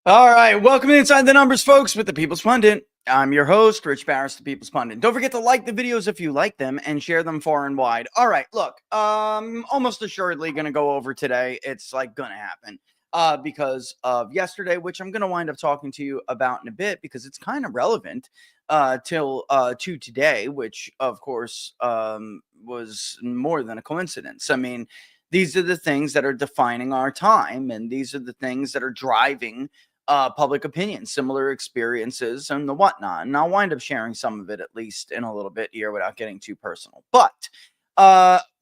All right, welcome to Inside the Numbers, folks, with the People's Pundit. I'm your host, Rich Barris, the People's Pundit. Don't forget to like the videos if you like them and share them far and wide. All right, look, almost assuredly going to go over today. It's like going to happen because of yesterday, which I'm going to wind up talking to you about in a bit because it's kind of relevant to today, which of course was more than a coincidence. I mean, these are the things that are defining our time, and these are the things that are driving public opinion, similar experiences, and the whatnot. And I'll wind up sharing some of it at least in a little bit here without getting too personal. But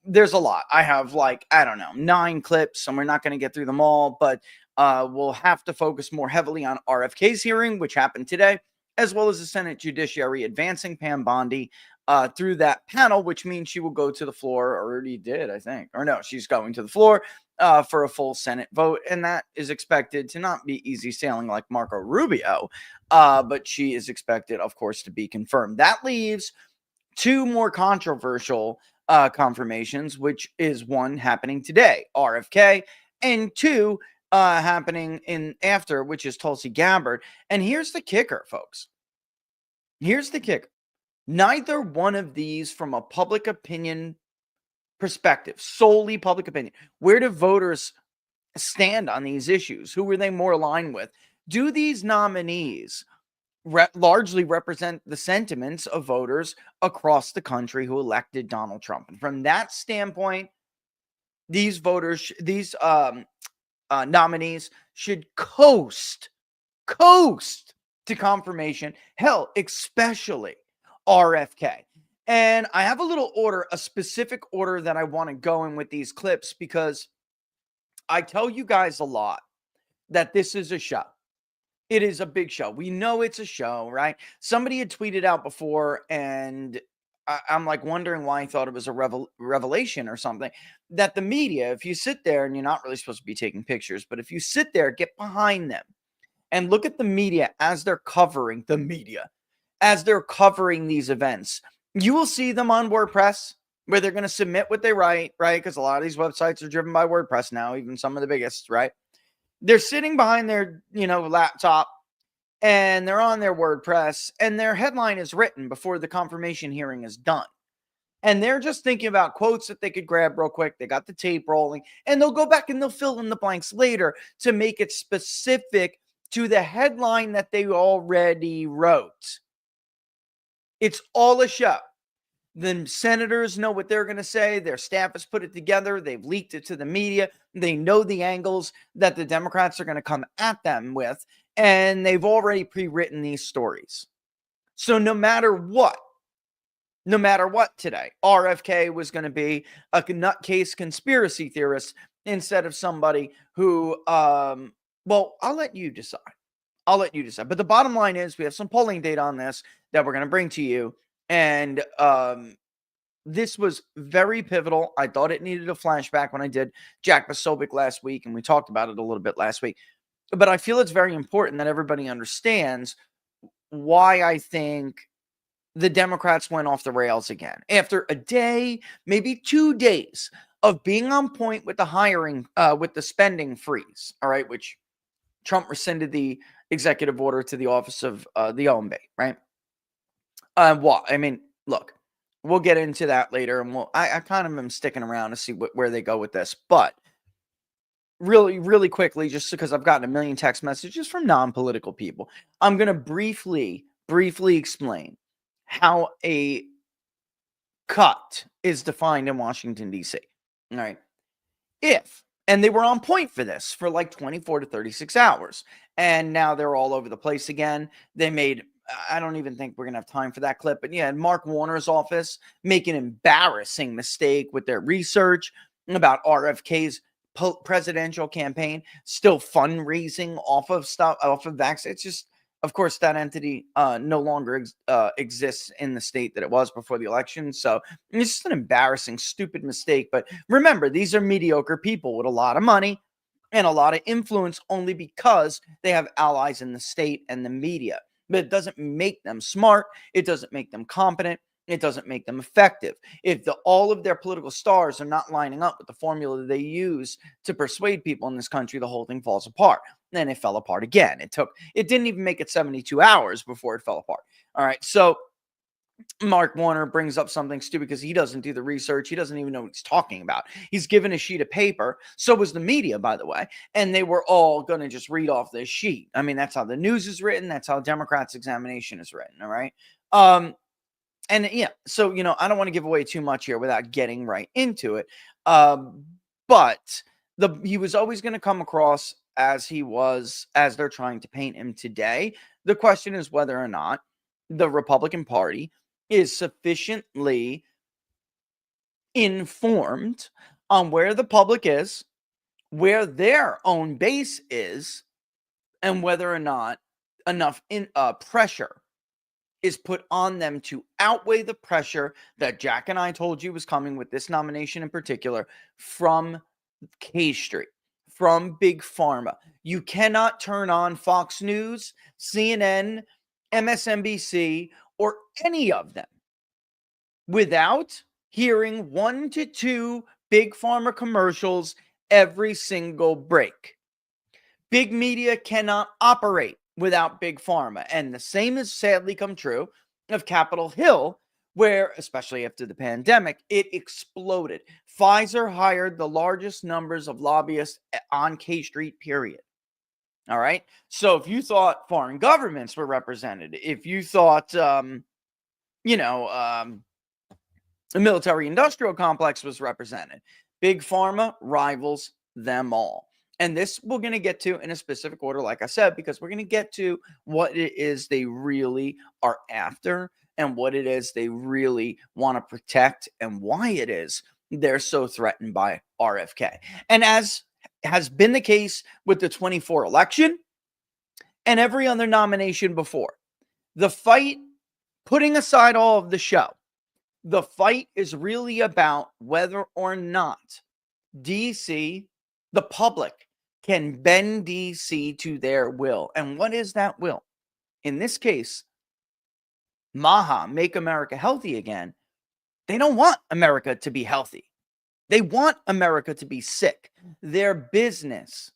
there's a lot. I have I don't know, 9 clips, and we're not going to get through them all, but we'll have to focus more heavily on RFK's hearing, which happened today, as well as the Senate Judiciary advancing Pam Bondi through that panel, which means she will go to the floor, or already did, I think. Or no, she's going to the floor for a full Senate vote, and that is expected to not be easy sailing like Marco Rubio, but she is expected, of course, to be confirmed. That leaves 2 more controversial confirmations, which is 1 happening today, RFK, and 2 happening in after, which is Tulsi Gabbard. And here's the kicker, folks. Here's the kicker. Neither one of these, from a public opinion perspective, solely public opinion, where do voters stand on these issues? Who are they more aligned with? Do these nominees largely represent the sentiments of voters across the country who elected Donald Trump? And from that standpoint, these voters, these nominees should coast to confirmation. Hell, especially RFK. And I have a little order, a specific order that I want to go in with these clips, because I tell you guys a lot that this is a show. It is a big show. We know it's a show, right? Somebody had tweeted out before, and I'm like wondering why I thought it was a revelation or something, that the media, if you sit there, and you're not really supposed to be taking pictures, but if you sit there, get behind them and look at the media as they're covering these events, you will see them on WordPress, where they're going to submit what they write, right? Because a lot of these websites are driven by WordPress now, even some of the biggest, right? They're sitting behind their, laptop, and they're on their WordPress, and their headline is written before the confirmation hearing is done. And they're just thinking about quotes that they could grab real quick. They got the tape rolling, and they'll go back and they'll fill in the blanks later to make it specific to the headline that they already wrote. It's all a show. The senators know what they're going to say. Their staff has put it together. They've leaked it to the media. They know the angles that the Democrats are going to come at them with, and they've already pre-written these stories. So no matter what today, RFK was going to be a nutcase conspiracy theorist instead of somebody who, well, I'll let you decide. But the bottom line is we have some polling data on this that we're going to bring to you. And this was very pivotal. I thought it needed a flashback when I did Jack Posobiec last week, and we talked about it a little bit last week. But I feel it's very important that everybody understands why I think the Democrats went off the rails again. After a day, maybe 2 days of being on point with the hiring, with the spending freeze, all right, which Trump rescinded the executive order to the office of the OMB, right? Well, I mean, look, we'll get into that later, and I kind of am sticking around to see where they go with this. But really, really quickly, just because I've gotten a million text messages from non-political people, I'm going to briefly explain how a cut is defined in Washington, D.C. All right. And they were on point for this for like 24 to 36 hours. And now they're all over the place again. They made, I don't even think we're going to have time for that clip, but yeah, Mark Warner's office make an embarrassing mistake with their research about RFK's presidential campaign, still fundraising off of vaccines. It's just, of course, that entity no longer exists in the state that it was before the election. So it's just an embarrassing, stupid mistake. But remember, these are mediocre people with a lot of money and a lot of influence only because they have allies in the state and the media. But it doesn't make them smart. It doesn't make them competent. it doesn't make them effective. If all of their political stars are not lining up with the formula they use to persuade people in this country, the whole thing falls apart. Then it fell apart again. It didn't even make it 72 hours before it fell apart. All right. So Mark Warner brings up something stupid because he doesn't do the research. He doesn't even know what he's talking about. He's given a sheet of paper. So was the media, by the way. And they were all going to just read off this sheet. I mean, that's how the news is written. That's how Democrats' examination is written. All right. And yeah, so, I don't want to give away too much here without getting right into it. But he was always going to come across as they're trying to paint him today. The question is whether or not the Republican Party is sufficiently informed on where the public is, where their own base is, and whether or not enough pressure is put on them to outweigh the pressure that Jack and I told you was coming with this nomination in particular from K Street, from Big Pharma. You cannot turn on Fox News, CNN, MSNBC, or any of them without hearing 1 to 2 Big Pharma commercials every single break. Big media cannot operate without Big Pharma. And the same has sadly come true of Capitol Hill, where, especially after the pandemic, it exploded. Pfizer hired the largest numbers of lobbyists on K Street, period. All right. So if you thought foreign governments were represented, if you thought, the military industrial complex was represented, Big Pharma rivals them all. And this we're going to get to in a specific order, like I said, because we're going to get to what it is they really are after and what it is they really want to protect and why it is they're so threatened by RFK. And as has been the case with the 24 election and every other nomination before, the fight, putting aside all of the show, the fight is really about whether or not DC, the public, can bend DC to their will. And what is that will? In this case, MAHA, Make America Healthy Again, they don't want America to be healthy. They want America to be sick. Their business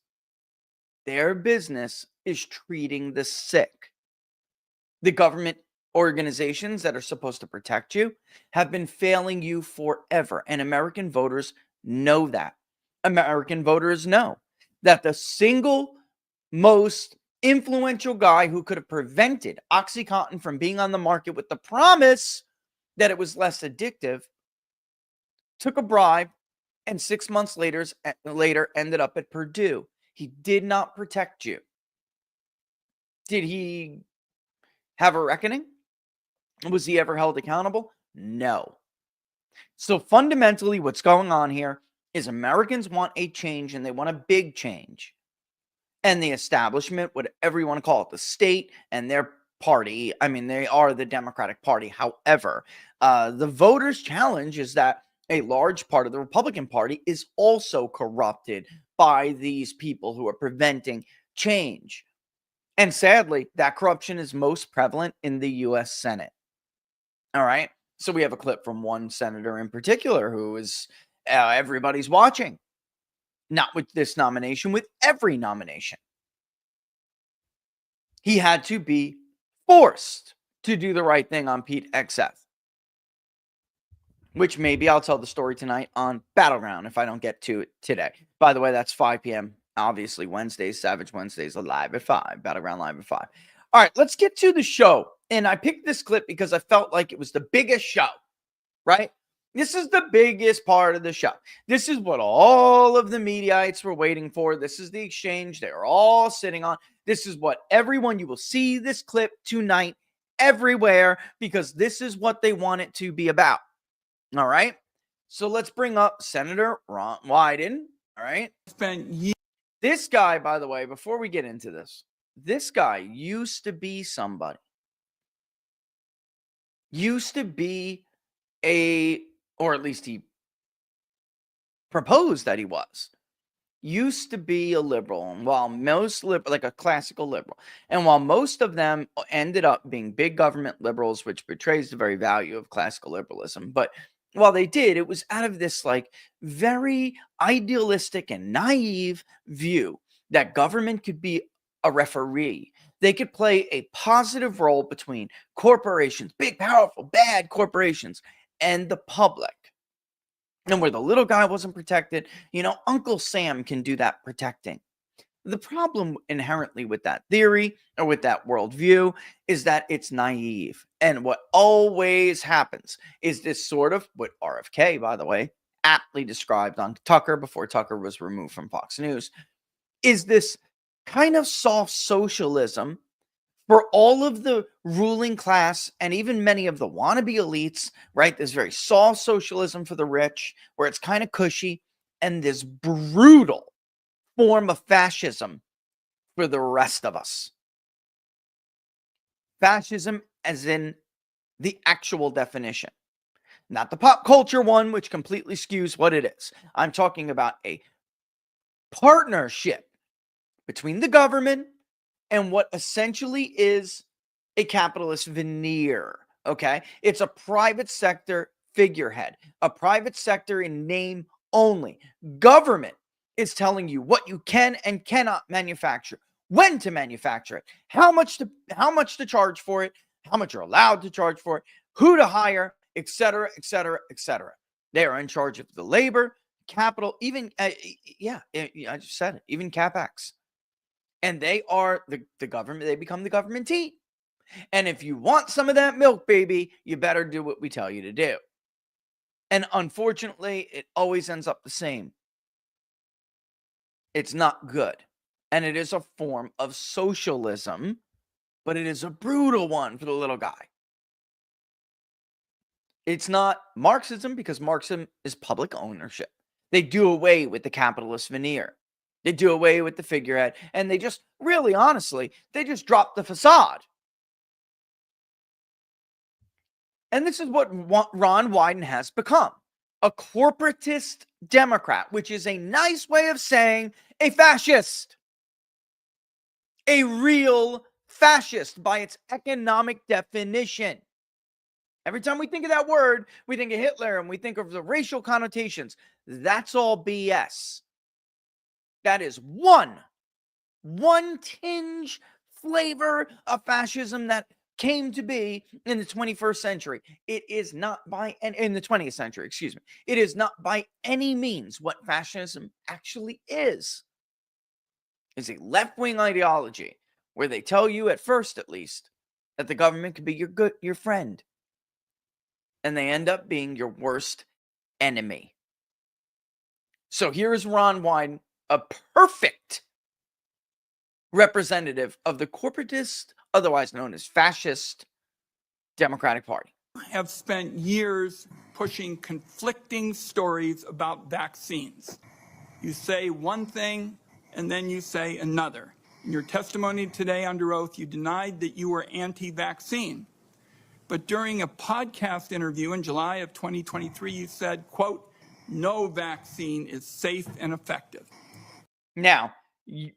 is treating the sick. The government organizations that are supposed to protect you have been failing you forever. And American voters know that. American voters know that the single most influential guy who could have prevented OxyContin from being on the market with the promise that it was less addictive took a bribe and 6 months later ended up at Purdue. He did not protect you. Did he have a reckoning? Was he ever held accountable? No. So fundamentally, what's going on here is Americans want a change, and they want a big change. And the establishment, whatever you want to call it, the state and their party, I mean, they are the Democratic Party. However, the voters' challenge is that a large part of the Republican Party is also corrupted by these people who are preventing change. And sadly, that corruption is most prevalent in the U.S. Senate. All right. So we have a clip from one senator in particular who is everybody's watching. Not with this nomination, with every nomination. He had to be forced to do the right thing on Pete XF. Which maybe I'll tell the story tonight on Battleground if I don't get to it today. By the way, that's 5 p.m. Obviously, Wednesdays, Savage Wednesdays are live at 5. Battleground live at 5. All right, let's get to the show. And I picked this clip because I felt like it was the biggest show, right? This is the biggest part of the show. This is what all of the mediaites were waiting for. This is the exchange they were all sitting on. This is what everyone, you will see this clip tonight everywhere because this is what they want it to be about. All right. So let's bring up Senator Ron Wyden. All right. This guy, by the way, before we get into this guy used to be somebody. Used to be or at least he proposed that he was used to be a liberal, and while most like a classical liberal, and while most of them ended up being big government liberals, which betrays the very value of classical liberalism, but while they did, it was out of this like very idealistic and naive view that government could be a referee. They could play a positive role between corporations, big, powerful, bad corporations, and the public. And where the little guy wasn't protected, Uncle Sam can do that protecting. The problem inherently with that theory or with that worldview is that it's naive. And what always happens is this sort of, what RFK, by the way, aptly described on Tucker before Tucker was removed from Fox News, is this kind of soft socialism for all of the ruling class and even many of the wannabe elites, right? This very soft socialism for the rich, where it's kind of cushy, and this brutal form of fascism for the rest of us. Fascism as in the actual definition, not the pop culture one, which completely skews what it is. I'm talking about a partnership between the government and what essentially is a capitalist veneer, okay? It's a private sector figurehead, a private sector in name only. Government is telling you what you can and cannot manufacture, when to manufacture it, how much to charge for it, how much you're allowed to charge for it, who to hire, etc., etc., etc. They are in charge of the labor, capital, even, I just said it, even CapEx. And they are the government. They become the government tea. And if you want some of that milk, baby, you better do what we tell you to do. And unfortunately, it always ends up the same. It's not good. And it is a form of socialism, but it is a brutal one for the little guy. It's not Marxism, because Marxism is public ownership. They do away with the capitalist veneer. They do away with the figurehead, and they just, really honestly, they just drop the facade. And this is what Ron Wyden has become, a corporatist Democrat, which is a nice way of saying a fascist. A real fascist by its economic definition. Every time we think of that word, we think of Hitler and we think of the racial connotations. That's all BS. That is one tinge flavor of fascism that came to be in the 21st century. It is not in the 20th century, excuse me. It is not by any means what fascism actually is. It's a left-wing ideology where they tell you, at first at least, that the government can be your friend. And they end up being your worst enemy. So here is Ron Wyden, a perfect representative of the corporatist, otherwise known as fascist, Democratic Party. I have spent years pushing conflicting stories about vaccines. You say one thing, and then you say another. In your testimony today under oath, you denied that you were anti-vaccine. But during a podcast interview in July of 2023, you said, quote, "No vaccine is safe and effective." Now,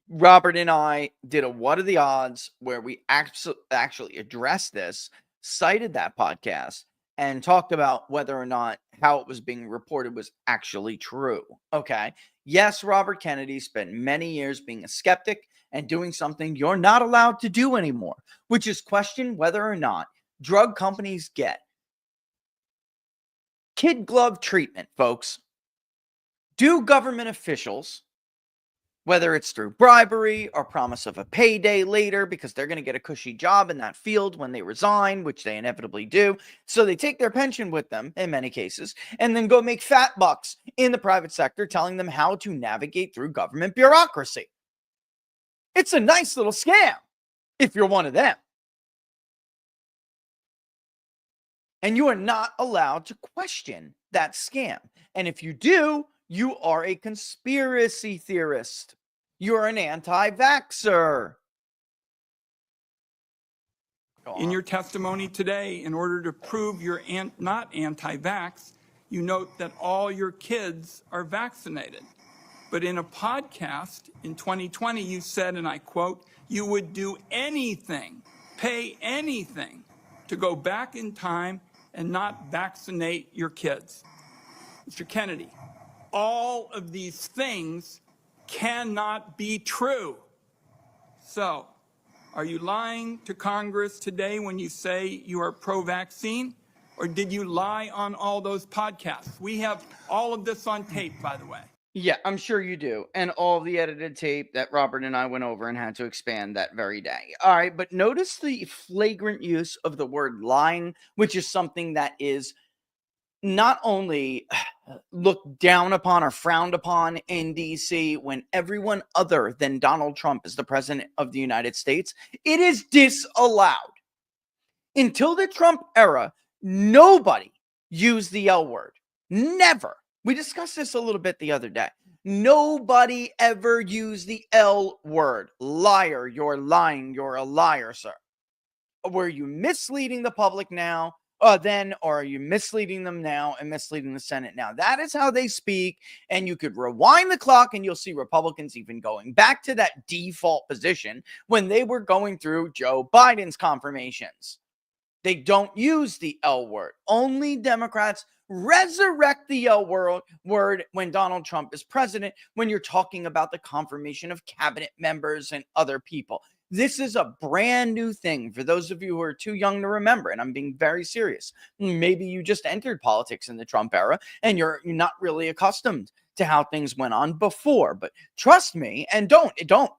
Robert and I did a What Are the Odds where we actually addressed this, cited that podcast, and talked about whether or not how it was being reported was actually true. Okay. Yes, Robert Kennedy spent many years being a skeptic and doing something you're not allowed to do anymore, which is question whether or not drug companies get kid glove treatment, folks. Do government officials, whether it's through bribery or promise of a payday later because they're going to get a cushy job in that field when they resign, which they inevitably do, so they take their pension with them in many cases, and then go make fat bucks in the private sector telling them how to navigate through government bureaucracy. It's a nice little scam if you're one of them. And you are not allowed to question that scam. And if you do, you are a conspiracy theorist. You're an anti-vaxxer. In your testimony today, in order to prove you're not anti-vax, you note that all your kids are vaccinated. But in a podcast in 2020, you said, and I quote, you would do anything, pay anything to go back in time and not vaccinate your kids. Mr. Kennedy, all of these things cannot be true. So, are you lying to Congress today when you say you are pro-vaccine? Or did you lie on all those podcasts? We have all of this on tape, by the way. Yeah, I'm sure you do. And all the edited tape that Robert and I went over and had to expand that very day. All right, but notice the flagrant use of the word lying, which is something that is not only looked down upon or frowned upon in DC when everyone other than Donald Trump is the president of the United States, it is disallowed. Until the Trump era, nobody used the L word. Never. We discussed this a little bit the other day. Nobody ever used the L word. Liar, you're lying, you're a liar, sir. Were you misleading the public now? Then, or are you misleading them now and misleading the Senate now? That is how they speak. And you could rewind the clock and you'll see Republicans even going back to that default position when they were going through Joe Biden's confirmations. They don't use the L word. Only Democrats resurrect the L word when Donald Trump is president, when you're talking about the confirmation of cabinet members and other people. This is a brand new thing for those of you who are too young to remember, and I'm being very serious. Maybe you just entered politics in the Trump era and you're not really accustomed to how things went on before. But trust me, and don't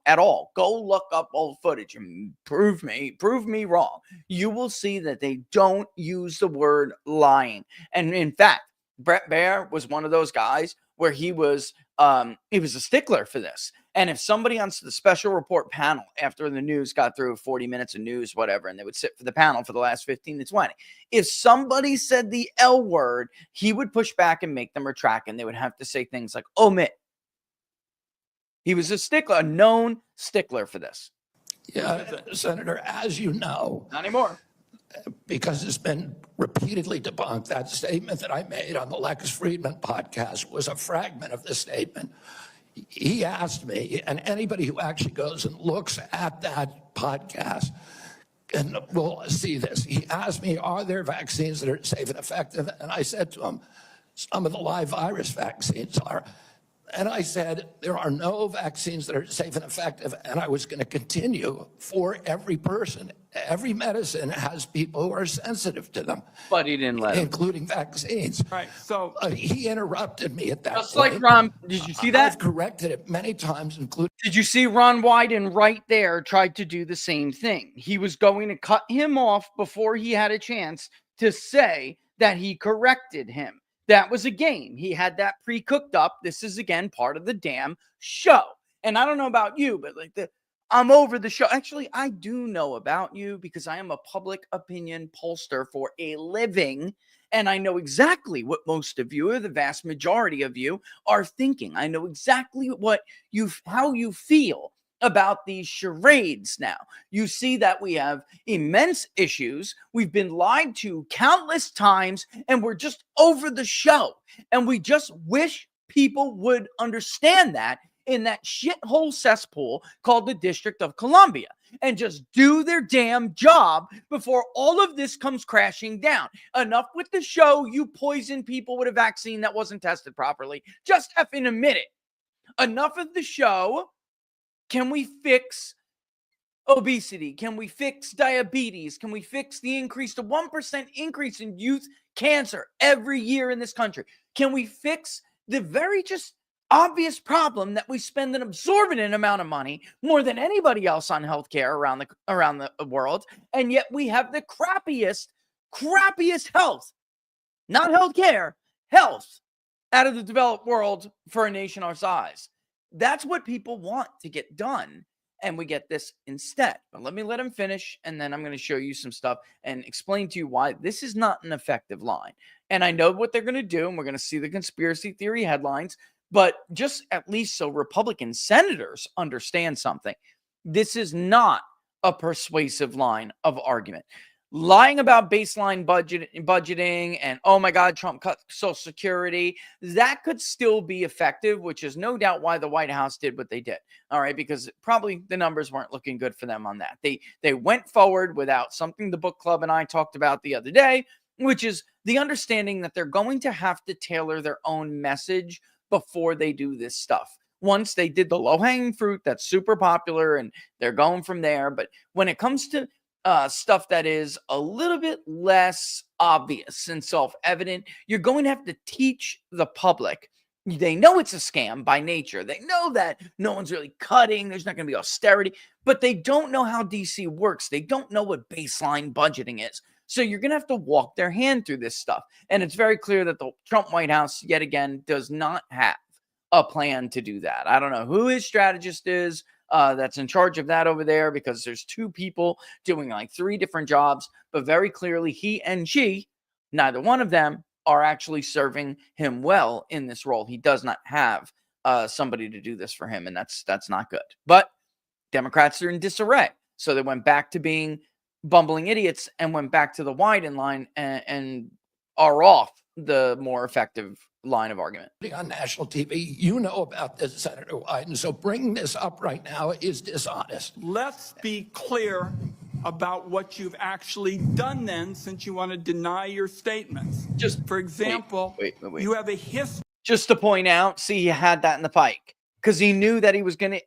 at all. Go look up old footage and prove me wrong. You will see that they don't use the word lying. And in fact, Brett Baer was one of those guys where he was a stickler for this. And if somebody on the special report panel after the news got through 40 minutes of news, whatever, and they would sit for the panel for the last 15 to 20, if somebody said the L word, he would push back and make them retract, and they would have to say things like omit. He was a stickler, a known stickler for this. Yeah, Senator, as you know, Not anymore. because it's been repeatedly debunked, that statement that I made on the Lex Friedman podcast was a fragment of the statement. He asked me, and anybody who actually goes and looks at that podcast and will see this. He asked me, are there vaccines that are safe and effective? And I said to him, some of the live virus vaccines are. And I said, there are no vaccines that are safe and effective. And I was going to continue for every person. Every medicine has people who are sensitive to them. But he didn't let him. Including vaccines. Right, so he interrupted me at that Just point. like Ron, did you see that? I've corrected it many times, including. Did you see Ron Wyden right there tried to do the same thing? He was going to cut him off before he had a chance to say that he corrected him. That was a game. He had that pre-cooked up. This is, again, part of the damn show. And I don't know about you, but I'm over the show. Actually, I do know about you because I am a public opinion pollster for a living. And I know exactly what most of you, or the vast majority of you, are thinking. I know exactly how you feel about these charades now. You see that we have immense issues. We've been lied to countless times, and we're just over the show. And we just wish people would understand that in that shithole cesspool called the District of Columbia and just do their damn job before all of this comes crashing down. Enough with the show. You poison people with a vaccine that wasn't tested properly. Just effing admit it. Enough of the show. Can we fix obesity? Can we fix diabetes? Can we fix the 1% increase in youth cancer every year in this country? Can we fix the very just obvious problem that we spend an exorbitant amount of money, more than anybody else, on healthcare around the world, and yet we have the crappiest health, not healthcare, health out of the developed world for a nation our size? That's what people want to get done, and we get this instead. But let him finish, and then I'm going to show you some stuff and explain to you why this is not an effective line. And I know what they're going to do, and we're going to see the conspiracy theory headlines, but just at least so Republican senators understand something. This is not a persuasive line of argument. lying about baseline budgeting and, oh my God, Trump cut Social Security, that could still be effective, which is no doubt why the White House did what they did. All right, because probably the numbers weren't looking good for them on that. They went forward without something the book club and I talked about the other day, which is the understanding that they're going to have to tailor their own message before they do this stuff. Once they did the low-hanging fruit, that's super popular, and they're going from there. But when it comes to stuff that is a little bit less obvious and self-evident, you're going to have to teach the public. They know it's a scam by nature. They know that no one's really cutting. There's not going to be austerity, but they don't know how DC works. They don't know what baseline budgeting is. So you're going to have to walk their hand through this stuff. And it's very clear that the Trump White House, yet again, does not have a plan to do that. I don't know who his strategist is that's in charge of that over there, because there's two people doing like 3 different jobs, but very clearly he and she, neither one of them are actually serving him well in this role. He does not have somebody to do this for him, and that's not good. But Democrats are in disarray. So they went back to being bumbling idiots and went back to the Wyden line and are off the more effective line of argument. On national TV, you know about this, Senator Wyden, so bringing this up right now is dishonest. Let's be clear about what you've actually done then, since you want to deny your statements. Just for example, wait. You have a history. Just to point out, see, he had that in the pike because he knew that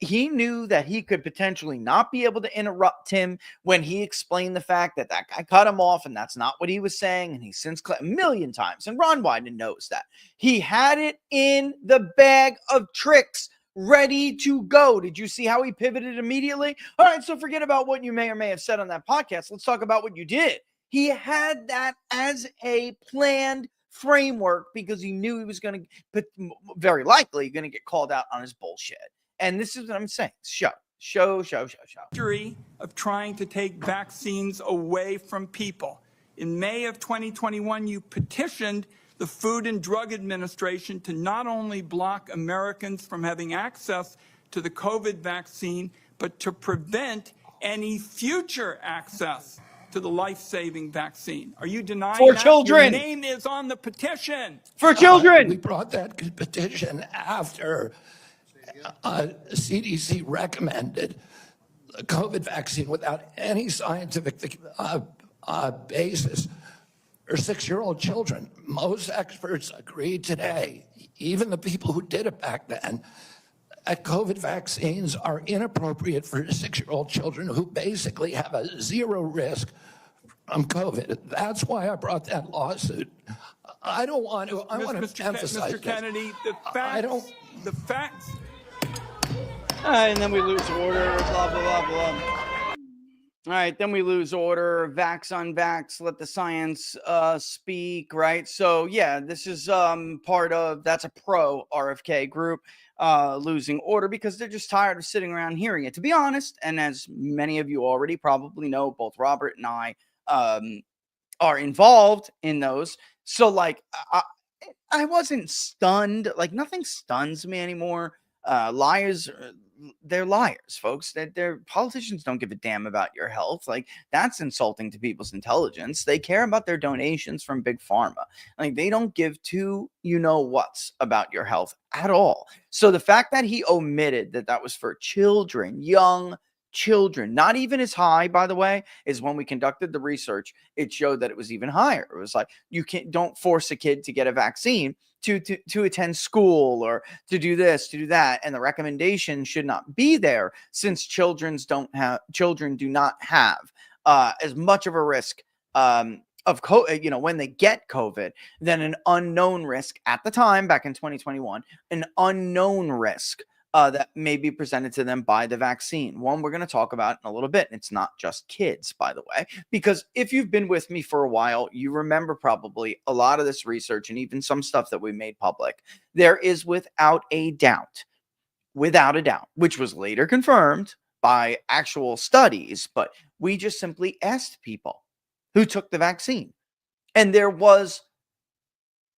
he knew that he could potentially not be able to interrupt him when he explained the fact that that guy cut him off and that's not what he was saying. And he's since a million times, and Ron Wyden knows that. He had it in the bag of tricks ready to go. Did you see how he pivoted immediately? All right, so forget about what you may or may have said on that podcast. Let's talk about what you did. He had that as a planned framework because he knew he was going to, very likely, going to get called out on his bullshit. And this is what I'm saying. Show. History of trying to take vaccines away from people. In May of 2021, you petitioned the Food and Drug Administration to not only block Americans from having access to the COVID vaccine, but to prevent any future access to the life-saving vaccine. Are you denying for that? children? Your name is on the petition. For children. We brought that petition after CDC recommended the COVID vaccine without any scientific basis for 6-year-old children. Most experts agree today, even the people who did it back then, that COVID vaccines are inappropriate for 6-year-old children who basically have a 0 risk from COVID. That's why I brought that lawsuit. I don't want to, I want to emphasize Mr. Kennedy, the facts. And then we lose order, blah, blah, blah, blah. All right, then we lose order, vax, unvax, let the science speak, right? So, yeah, this is part of, that's a pro RFK group losing order because they're just tired of sitting around hearing it. To be honest, and as many of you already probably know, both Robert and I are involved in those. So, like, I wasn't stunned. Like, nothing stuns me anymore. Liars, they're liars, folks. They're politicians don't give a damn about your health. Like, that's insulting to people's intelligence. They care about their donations from Big Pharma. Like, they don't give two you-know-whats about your health at all. So the fact that he omitted that was for children, young children, not even as high, by the way, is when we conducted the research, it showed that it was even higher. It was like, don't force a kid to get a vaccine to attend school or to do this, to do that. And the recommendation should not be there since children do not have as much of a risk of COVID, when they get COVID, than an unknown risk at the time back in 2021, an unknown risk that may be presented to them by the vaccine. One we're going to talk about in a little bit. And it's not just kids, by the way, because if you've been with me for a while, you remember probably a lot of this research and even some stuff that we made public. There is without a doubt, which was later confirmed by actual studies, but we just simply asked people who took the vaccine. And there was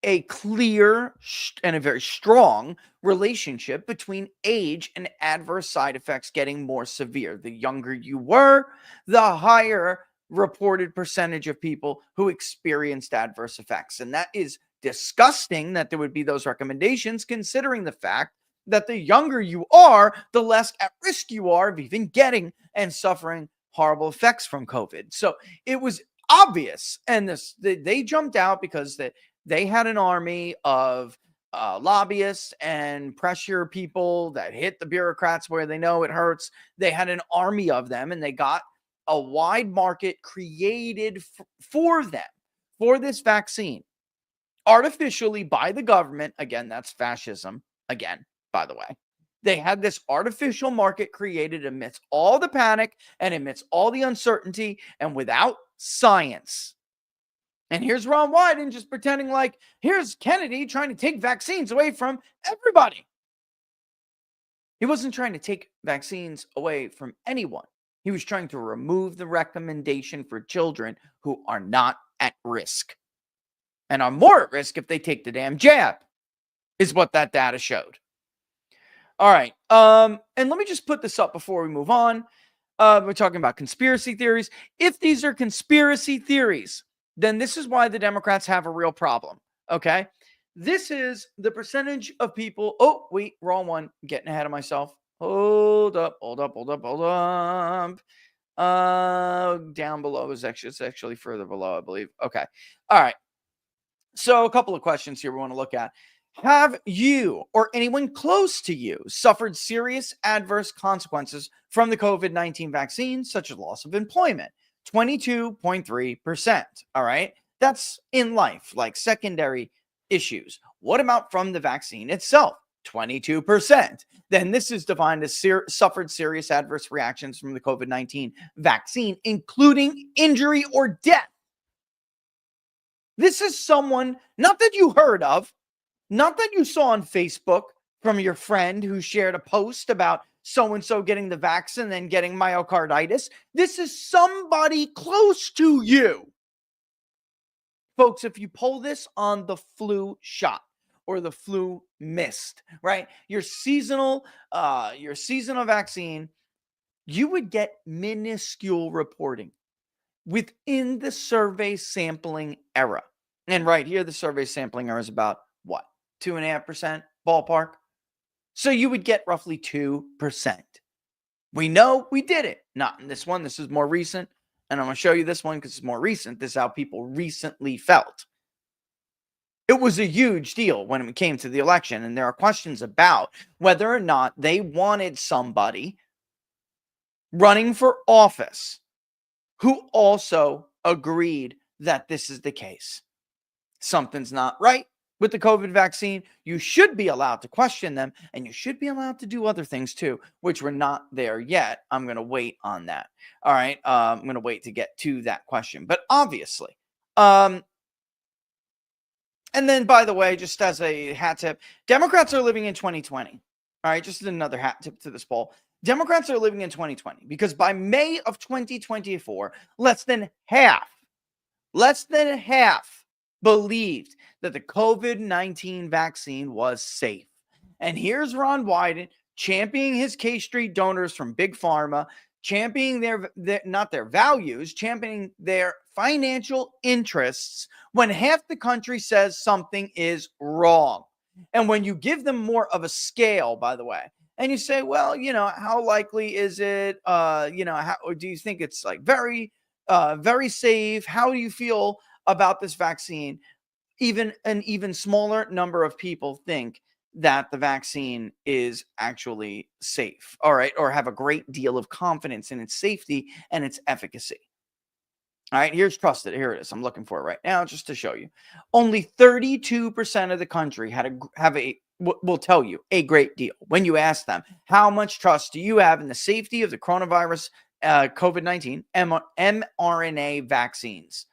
a clear and a very strong relationship between age and adverse side effects getting more severe. The younger you were, the higher reported percentage of people who experienced adverse effects. And that is disgusting that there would be those recommendations, considering the fact that the younger you are, the less at risk you are of even getting and suffering horrible effects from COVID. So it was obvious. And they jumped out because they had an army of lobbyists and pressure people that hit the bureaucrats where they know it hurts. They had an army of them, and they got a wide market created for them, for this vaccine, artificially by the government. Again, that's fascism. Again, by the way, they had this artificial market created amidst all the panic and amidst all the uncertainty and without science. And here's Ron Wyden just pretending like here's Kennedy trying to take vaccines away from everybody. He wasn't trying to take vaccines away from anyone. He was trying to remove the recommendation for children who are not at risk and are more at risk if they take the damn jab, is what that data showed. All right. And let me just put this up before we move on. We're talking about conspiracy theories. If these are conspiracy theories, then this is why the Democrats have a real problem. Okay. This is the percentage of people. Oh, wait, wrong one. Getting ahead of myself. Hold up. Down below is actually further below, I believe. Okay. All right. So a couple of questions here we want to look at. Have you or anyone close to you suffered serious adverse consequences from the COVID-19 vaccine, such as loss of employment? 22.3%. All right. That's in life, like secondary issues. What about from the vaccine itself? 22%. Then this is defined as suffered serious adverse reactions from the COVID-19 vaccine, including injury or death. This is someone, not that you heard of, not that you saw on Facebook from your friend who shared a post about so-and-so getting the vaccine and then getting myocarditis. This is somebody close to you. Folks, if you pull this on the flu shot or the flu mist, right? Your seasonal vaccine, you would get minuscule reporting within the survey sampling era. And right here, the survey sampling era is about what? 2.5% ballpark. So you would get roughly 2%. We know we did it. Not in this one. This is more recent. And I'm going to show you this one because it's more recent. This is how people recently felt. It was a huge deal when it came to the election. And there are questions about whether or not they wanted somebody running for office who also agreed that this is the case. Something's not right with the COVID vaccine. You should be allowed to question them, and you should be allowed to do other things too, which we're not there yet. I'm going to wait on that. All right. I'm going to wait to get to that question, but obviously, and then by the way, just as a hat tip, Democrats are living in 2020. All right. Just another hat tip to this poll. Democrats are living in 2020 because by May of 2024, less than half believed that the COVID-19 vaccine was safe. And here's Ron Wyden championing his K Street donors from Big Pharma, championing not their values, championing their financial interests when half the country says something is wrong. And when you give them more of a scale, by the way, and you say, well, how likely is it? How do you think it's like very safe? How do you feel about this vaccine? Even an even smaller number of people think that the vaccine is actually safe, all right, or have a great deal of confidence in its safety and its efficacy. All right, here's trusted. Here it is. I'm looking for it right now just to show you. Only 32% of the country will tell you a great deal when you ask them, how much trust do you have in the safety of the coronavirus COVID-19 mRNA vaccines?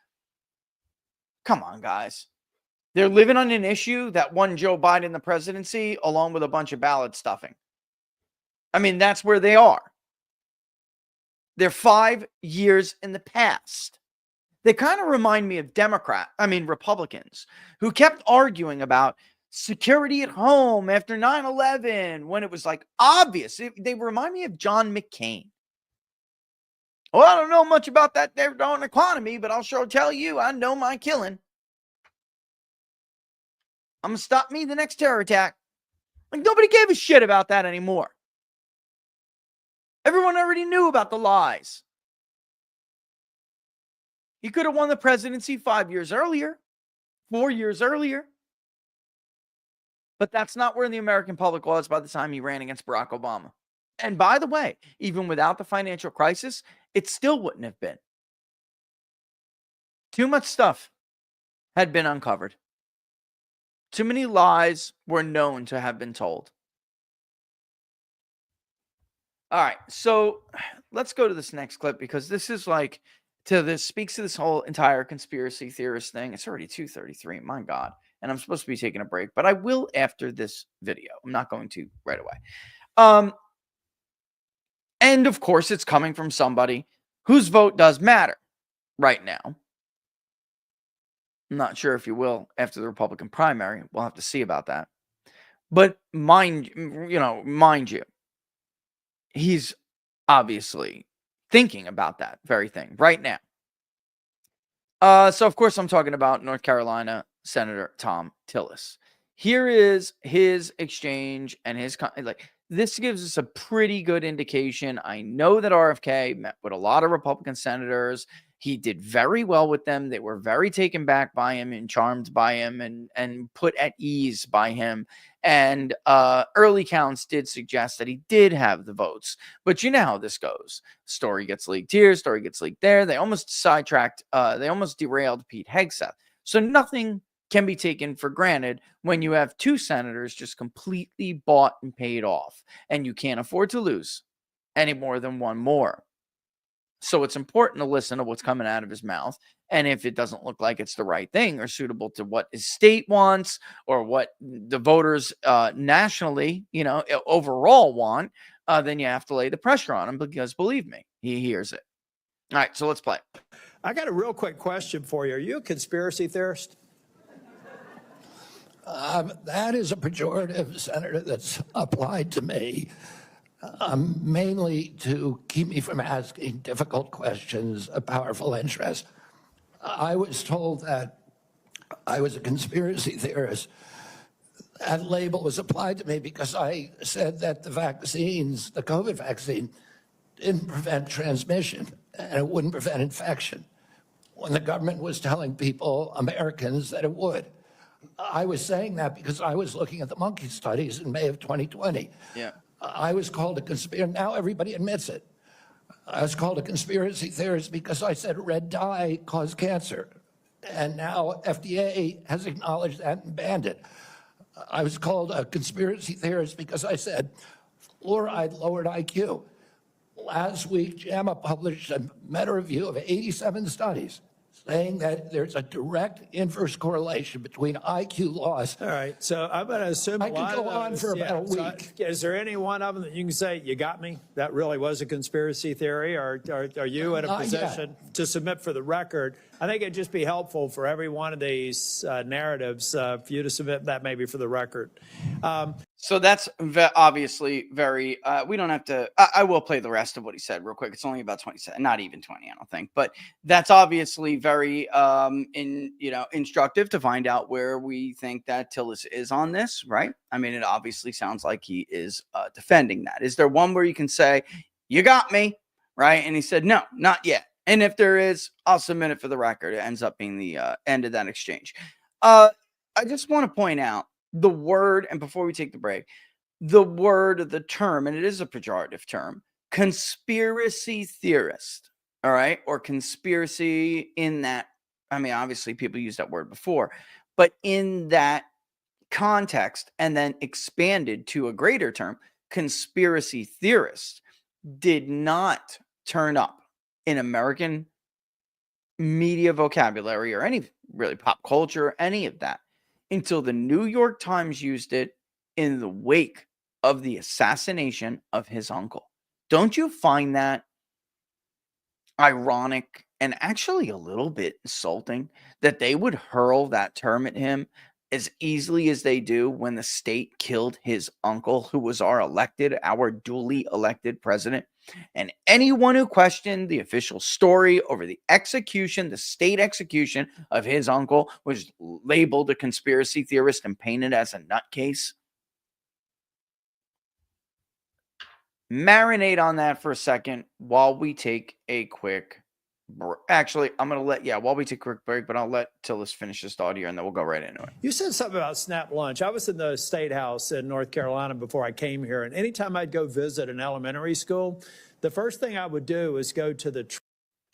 Come on, guys. They're living on an issue that won Joe Biden the presidency along with a bunch of ballot stuffing. I mean, that's where they are. They're 5 years in the past. They kind of remind me of Republicans who kept arguing about security at home after 9/11 when it was like obvious. They remind me of John McCain. Well, I don't know much about that there darn economy, but I'll sure tell you I know my killing. I'm going to stop me the next terror attack. Like, nobody gave a shit about that anymore. Everyone already knew about the lies. He could have won the presidency 5 years earlier, 4 years earlier. But that's not where the American public was by the time he ran against Barack Obama. And by the way, even without the financial crisis, it still wouldn't have been. Too much stuff had been uncovered. Too many lies were known to have been told. All right, so let's go to this next clip because this is like speaks to this whole entire conspiracy theorist thing. It's already 2:33, my God, and I'm supposed to be taking a break, but I will after this video. I'm not going to right away. And of course, it's coming from somebody whose vote does matter right now. I'm not sure if you will after the Republican primary. We'll have to see about that. But mind you, he's obviously thinking about that very thing right now. So of course I'm talking about North Carolina Senator Tom Tillis. Here is his exchange and his this gives us a pretty good indication. I know that RFK met with a lot of Republican senators. He did very well with them. They were very taken back by him and charmed by him and put at ease by him. And early counts did suggest that he did have the votes. But you know how this goes. Story gets leaked here, story gets leaked there. They almost sidetracked, they almost derailed Pete Hegseth. So nothing can be taken for granted when you have two senators just completely bought and paid off. And you can't afford to lose any more than one more. So it's important to listen to what's coming out of his mouth. And if it doesn't look like it's the right thing or suitable to what his state wants or what the voters nationally, overall want, then you have to lay the pressure on him because believe me, he hears it. All right, so let's play. I got a real quick question for you. Are you a conspiracy theorist? That is a pejorative, Senator, that's applied to me. Mainly to keep me from asking difficult questions of powerful interests. I was told that I was a conspiracy theorist. That label was applied to me because I said that the COVID vaccine, didn't prevent transmission and it wouldn't prevent infection when the government was telling people, Americans, that it would. I was saying that because I was looking at the monkey studies in May of 2020. Yeah. I was called a conspiracy. Now everybody admits it. I was called a conspiracy theorist because I said red dye caused cancer. And now FDA has acknowledged that and banned it. I was called a conspiracy theorist because I said fluoride lowered IQ. Last week, JAMA published a meta-review of 87 studies saying that there's a direct inverse correlation between IQ loss. All right, so I'm going to assume I could go on for about a week. Is there any one of them that you can say, you got me? That really was a conspiracy theory? Or are you in a position to submit for the record? I think it'd just be helpful for every one of these narratives for you to submit that maybe for the record. So that's obviously very, we don't have to, I will play the rest of what he said real quick. It's only about 20 seconds, not even 20, I don't think, but that's obviously very, instructive to find out where we think that Tillis is on this, right? I mean, it obviously sounds like he is defending that. Is there one where you can say, you got me, right? And he said, no, not yet. And if there is, I'll submit it for the record. It ends up being the end of that exchange. I just want to point out the word, and before we take the break, the term, and it is a pejorative term, conspiracy theorist, all right? Or conspiracy in that, I mean, obviously people use that word before, but in that context and then expanded to a greater term, conspiracy theorist did not turn up in American media vocabulary or any really pop culture, any of that, until the New York Times used it in the wake of the assassination of his uncle. Don't you find that ironic and actually a little bit insulting that they would hurl that term at him as easily as they do when the state killed his uncle, who was our duly elected president. And anyone who questioned the official story over the execution, the state execution of his uncle, was labeled a conspiracy theorist and painted as a nutcase. Marinate on that for a second while we take a quick break. Actually, I'm going to while we take a quick break, but I'll let Tillis finish this thought here and then we'll go right into it. You said something about snap lunch. I was in the State House in North Carolina before I came here, and anytime I'd go visit an elementary school, the first thing I would do is go to the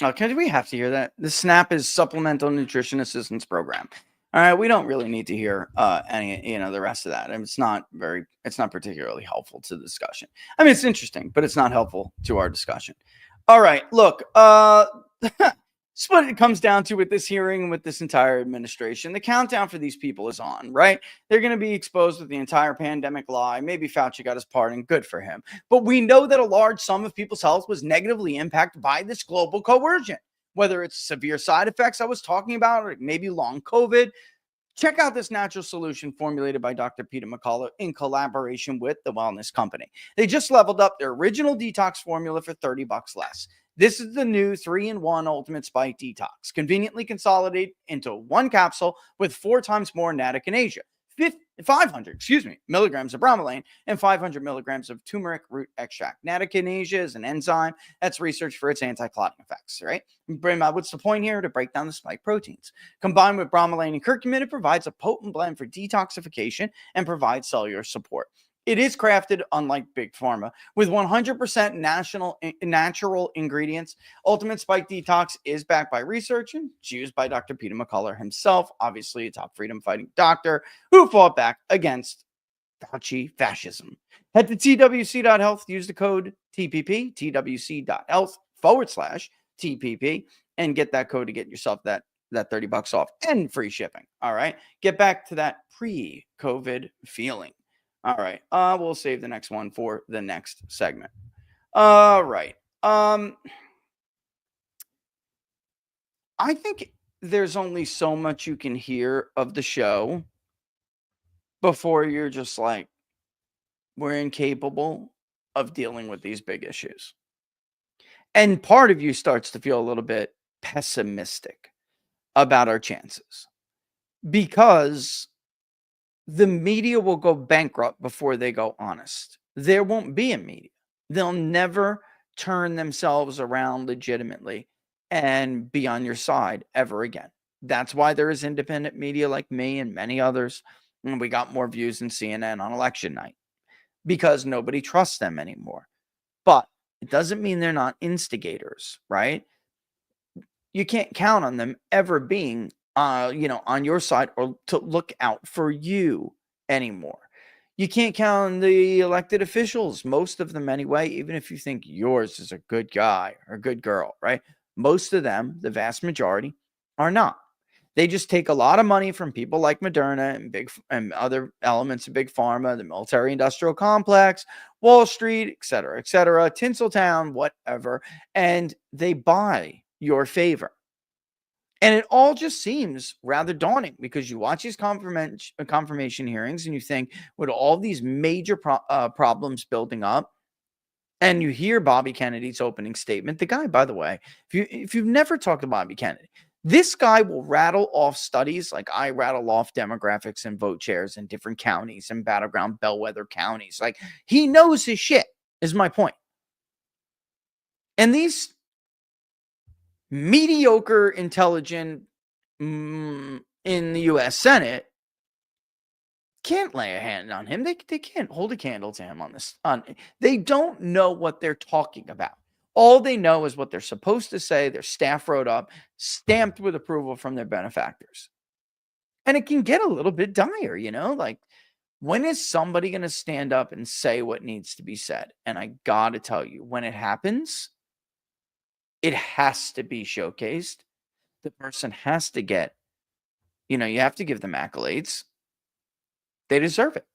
Okay, do we have to hear that? The SNAP is Supplemental Nutrition Assistance Program. All right, we don't really need to hear any, the rest of that. And it's not particularly helpful to the discussion. I mean, it's interesting, but it's not helpful to our discussion. All right, look, it's what it comes down to with this hearing and with this entire administration. The countdown for these people is on, right? They're going to be exposed with the entire pandemic lie. Maybe Fauci got his pardon. Good for him. But we know that a large sum of people's health was negatively impacted by this global coercion, whether it's severe side effects I was talking about or maybe long COVID. Check out this natural solution formulated by Dr. Peter McCullough in collaboration with the wellness company. They just leveled up their original detox formula for $30 less. This is the new 3-in-1 Ultimate Spike Detox, conveniently consolidated into one capsule with 4 times more nattokinase, 500 milligrams of bromelain, and 500 milligrams of turmeric root extract. Nattokinase is an enzyme that's researched for its anti-clotting effects, right? What's the point here? To break down the spike proteins. Combined with bromelain and curcumin, it provides a potent blend for detoxification and provides cellular support. It is crafted, unlike Big Pharma, with 100% natural ingredients. Ultimate Spike Detox is backed by research and it's used by Dr. Peter McCullough himself, obviously a top freedom-fighting doctor who fought back against Fauci fascism. Head to twc.health, use the code TPP, twc.health/TPP, and get that code to get yourself that $30 off and free shipping. All right, get back to that pre-COVID feeling. All right. We'll save the next one for the next segment. All right. I think there's only so much you can hear of the show before you're just like, we're incapable of dealing with these big issues. And part of you starts to feel a little bit pessimistic about our chances because the media will go bankrupt before they go honest. There won't be a media. They'll never turn themselves around legitimately and be on your side ever again. That's why there is independent media like me and many others. And we got more views than CNN on election night because nobody trusts them anymore. But it doesn't mean they're not instigators, right? You can't count on them ever being on your side or to look out for you anymore. You can't count on the elected officials, most of them anyway, even if you think yours is a good guy or a good girl, right? Most of them, the vast majority, are not. They just take a lot of money from people like Moderna and other elements of Big Pharma, the military-industrial complex, Wall Street, et cetera, Tinseltown, whatever, and they buy your favor. And it all just seems rather daunting because you watch these confirmation hearings and you think, with all these major problems building up, and you hear Bobby Kennedy's opening statement. The guy, by the way, if you've never talked to Bobby Kennedy, this guy will rattle off studies like I rattle off demographics and vote shares in different counties and battleground bellwether counties. Like, he knows his shit, is my point. And these mediocre intelligent in the U.S. Senate can't lay a hand on him. They can't hold a candle to him on this. They don't know what they're talking about. All they know is what they're supposed to say. Their staff wrote up, stamped with approval from their benefactors. And it can get a little bit dire, like, when is somebody going to stand up and say what needs to be said? And I got to tell you, when it happens, it has to be showcased. The person has to get, you have to give them accolades. They deserve it.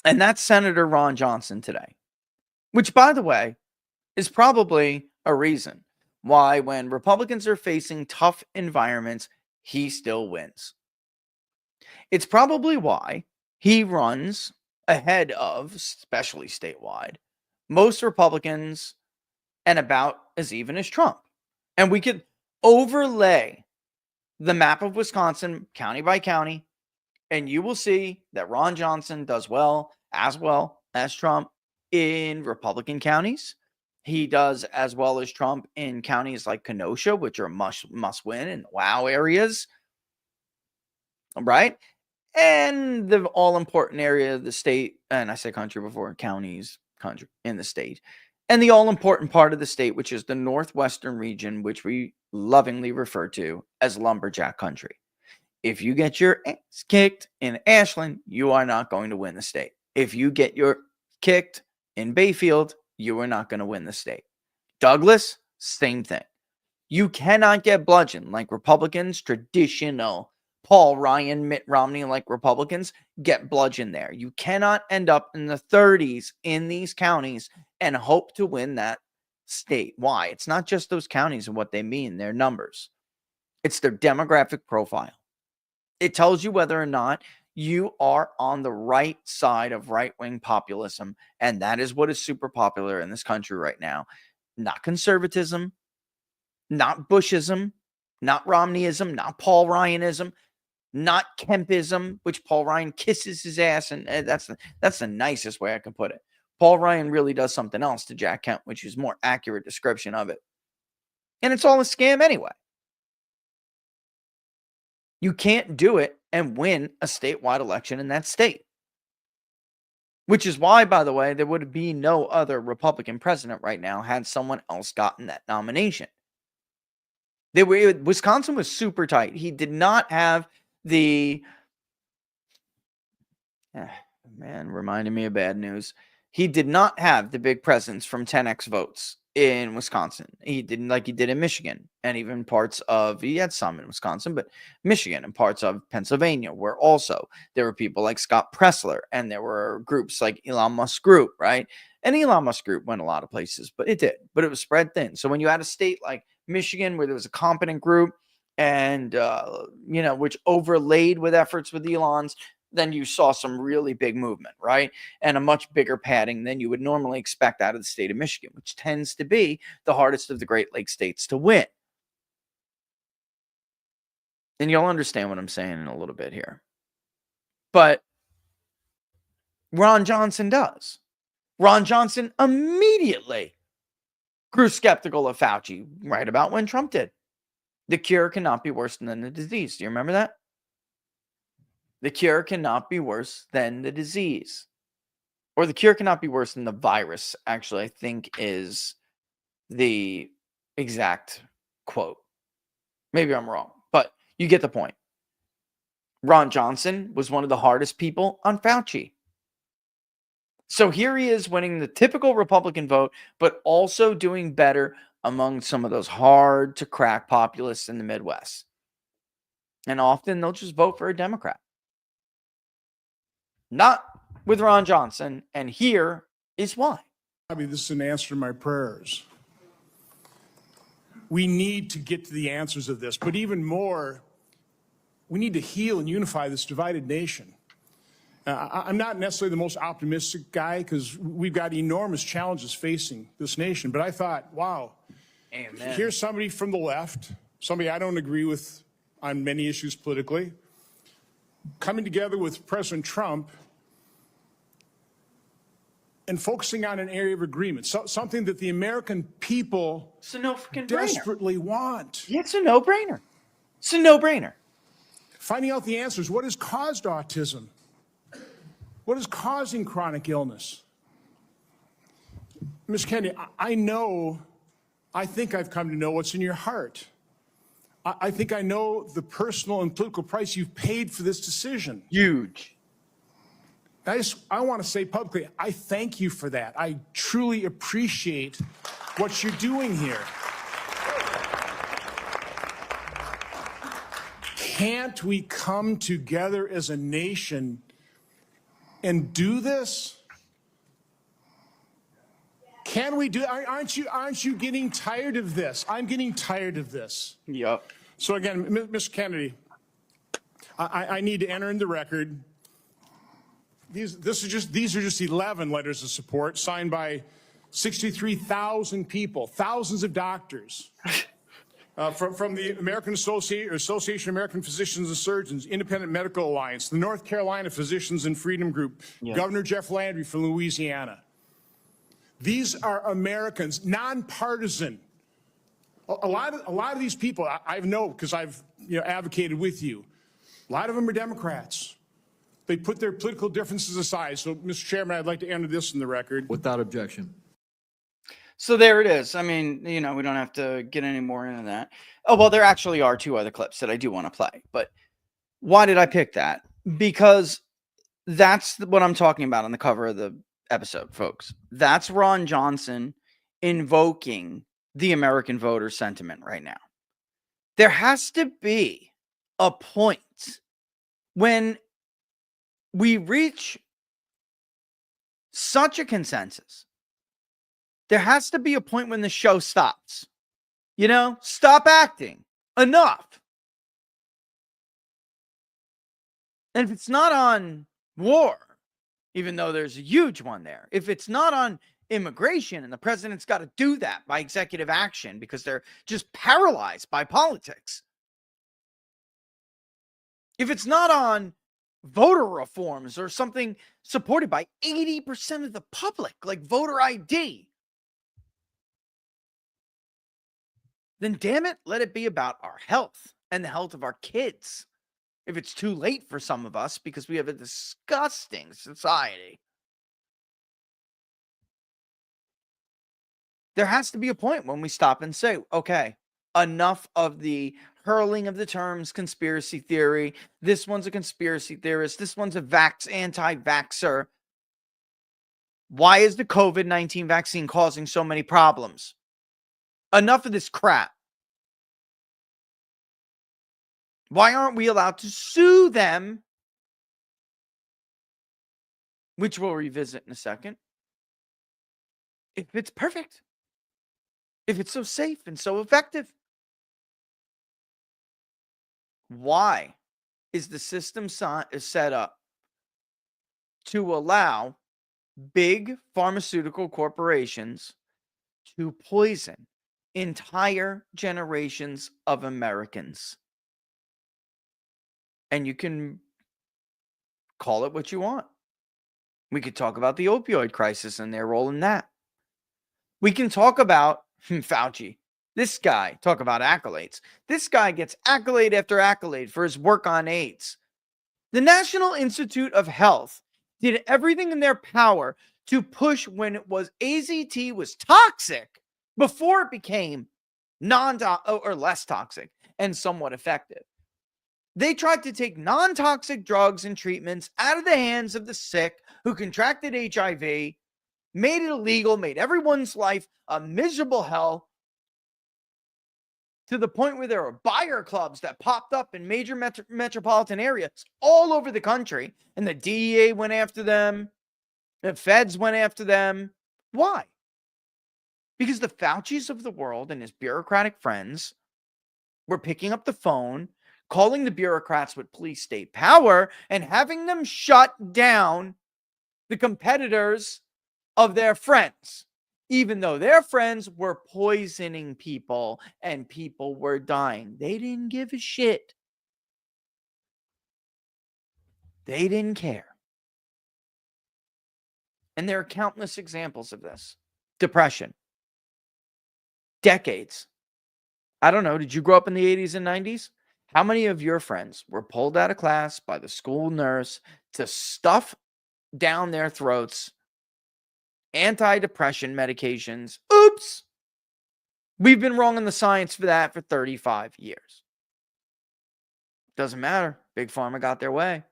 And that's Senator Ron Johnson today, which, by the way, is probably a reason why when Republicans are facing tough environments, he still wins. It's probably why he runs ahead of, especially statewide, most Republicans and about as even as Trump. And we could overlay the map of Wisconsin county by county, and you will see that Ron Johnson does well as Trump in Republican counties. He does as well as Trump in counties like Kenosha, which are must win and wow areas. Right? And the all important area of the state, and I say country before, counties, country in the state, and the all important part of the state, which is the northwestern region, which we lovingly refer to as lumberjack country. If you get your ass kicked in Ashland, you are not going to win the state. If you get your kicked in Bayfield, you are not going to win the state. Douglas, same thing. You cannot get bludgeoned like Republicans, traditional Paul Ryan, Mitt Romney like Republicans get bludgeoned there. You cannot end up in the 30s in these counties and hope to win that state. Why? It's not just those counties and what they mean, their numbers. It's their demographic profile. It tells you whether or not you are on the right side of right-wing populism, and that is what is super popular in this country right now. Not conservatism, not Bushism, not Romneyism, not Paul Ryanism, not Kempism, which Paul Ryan kisses his ass, and that's the nicest way I can put it. Paul Ryan really does something else to Jack Kemp, which is more accurate description of it. And it's all a scam anyway. You can't do it and win a statewide election in that state. Which is why, by the way, there would be no other Republican president right now had someone else gotten that nomination. Wisconsin was super tight. He did not have the... reminding me of bad news. He did not have the big presence from 10x votes in Wisconsin. He didn't like he did in Michigan, and even parts of, he had some in Wisconsin, but Michigan and parts of Pennsylvania, where also there were people like Scott Pressler, and there were groups like Elon Musk Group, right? And Elon Musk Group went a lot of places, but it was spread thin. So when you had a state like Michigan, where there was a competent group, and which overlaid with efforts with Elon's, then you saw some really big movement, right? And a much bigger padding than you would normally expect out of the state of Michigan, which tends to be the hardest of the Great Lakes states to win. And you'll understand what I'm saying in a little bit here. But Ron Johnson does. Ron Johnson immediately grew skeptical of Fauci right about when Trump did. The cure cannot be worse than the disease. Do you remember that? The cure cannot be worse than the disease. Or the cure cannot be worse than the virus, actually, I think is the exact quote. Maybe I'm wrong, but you get the point. Ron Johnson was one of the hardest people on Fauci. So here he is winning the typical Republican vote, but also doing better among some of those hard to crack populists in the Midwest. And often they'll just vote for a Democrat. Not with Ron Johnson, and here is why. This is an answer to my prayers. We need to get to the answers of this, but even more, we need to heal and unify this divided nation. I'm not necessarily the most optimistic guy because we've got enormous challenges facing this nation, but I thought, wow, amen. Here's somebody from the left, somebody I don't agree with on many issues politically, coming together with President Trump and focusing on an area of agreement, something that the American people desperately want. Yeah, it's a no-brainer. It's a no-brainer. Finding out the answers. What has caused autism? What is causing chronic illness? Ms. Kennedy, I think I've come to know what's in your heart. I think I know the personal and political price you've paid for this decision. Huge. I want to say publicly, I thank you for that. I truly appreciate what you're doing here. Can't we come together as a nation and do this? Can we do? Aren't you getting tired of this? I'm getting tired of this. Yep. So again, Ms. Kennedy, I need to enter in the record. These are just 11 letters of support signed by 63,000 people, thousands of doctors. From the American Association of American Physicians and Surgeons, Independent Medical Alliance, the North Carolina Physicians and Freedom Group, Governor Jeff Landry from Louisiana. These are Americans, nonpartisan. A lot of these people, I know because I've advocated with you. A lot of them are Democrats. They put their political differences aside. So, Mr. Chairman, I'd like to enter this in the record. Without objection. So there it is. I mean, we don't have to get any more into that. Oh, well, there actually are 2 other clips that I do want to play. But why did I pick that? Because that's what I'm talking about on the cover of the episode, folks. That's Ron Johnson invoking the American voter sentiment right now. There has to be a point when we reach such a consensus. There has to be a point when the show stops. Stop acting. Enough. And if it's not on war, even though there's a huge one there, if it's not on immigration, and the president's got to do that by executive action because they're just paralyzed by politics. If it's not on voter reforms or something supported by 80% of the public, like voter ID, then damn it, let it be about our health and the health of our kids. If it's too late for some of us because we have a disgusting society. There has to be a point when we stop and say, okay, enough of the hurling of the terms conspiracy theory. This one's a conspiracy theorist. This one's a anti-vaxxer. Why is the COVID-19 vaccine causing so many problems? Enough of this crap. Why aren't we allowed to sue them? Which we'll revisit in a second. If it's perfect. If it's so safe and so effective. Why is the system set up to allow big pharmaceutical corporations to poison entire generations of Americans? And you can call it what you want. We could talk about the opioid crisis and their role in that. We can talk about Fauci. This guy, talk about accolades. This guy gets accolade after accolade for his work on AIDS. The National Institute of Health did everything in their power to push when it was AZT was toxic before it became or less toxic and somewhat effective. They tried to take non-toxic drugs and treatments out of the hands of the sick who contracted HIV, made it illegal, made everyone's life a miserable hell, to the point where there were buyer clubs that popped up in major metropolitan areas all over the country, and the DEA went after them, the feds went after them. Why? Because the Faucis of the world and his bureaucratic friends were picking up the phone, calling the bureaucrats with police state power, and having them shut down the competitors of their friends, even though their friends were poisoning people and people were dying. They didn't give a shit. They didn't care. And there are countless examples of this. Depression. Decades. I don't know. Did you grow up in the 80s and 90s? How many of your friends were pulled out of class by the school nurse to stuff down their throats antidepressant medications? Oops! We've been wrong in the science for that for 35 years. Doesn't matter. Big Pharma got their way.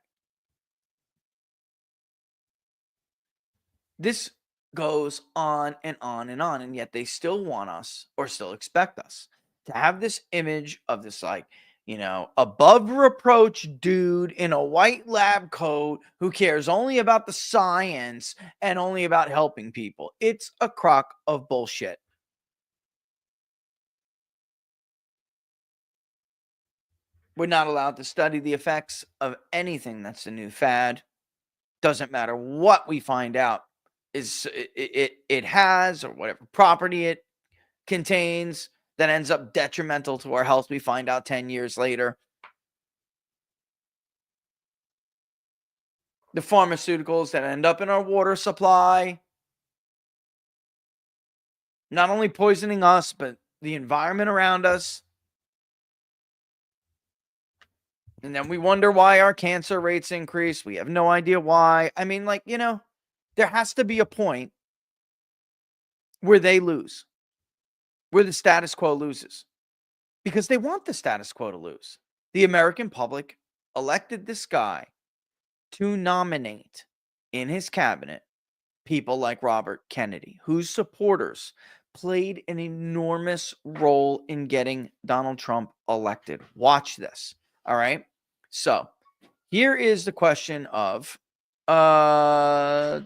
This goes on and on and on, and yet they still want us, or still expect us, to have this image of this, above reproach dude in a white lab coat who cares only about the science and only about helping people. It's a crock of bullshit. We're not allowed to study the effects of anything that's the new fad. Doesn't matter what we find out it has or whatever property it contains that ends up detrimental to our health. We find out 10 years later. The pharmaceuticals that end up in our water supply, not only poisoning us, but the environment around us. And then we wonder why our cancer rates increase. We have no idea why. I mean, like, there has to be a point where they lose, where the status quo loses, because they want the status quo to lose. The American public elected this guy to nominate in his cabinet people like Robert Kennedy, whose supporters played an enormous role in getting Donald Trump elected. Watch this. All right. So here is the question of, oh,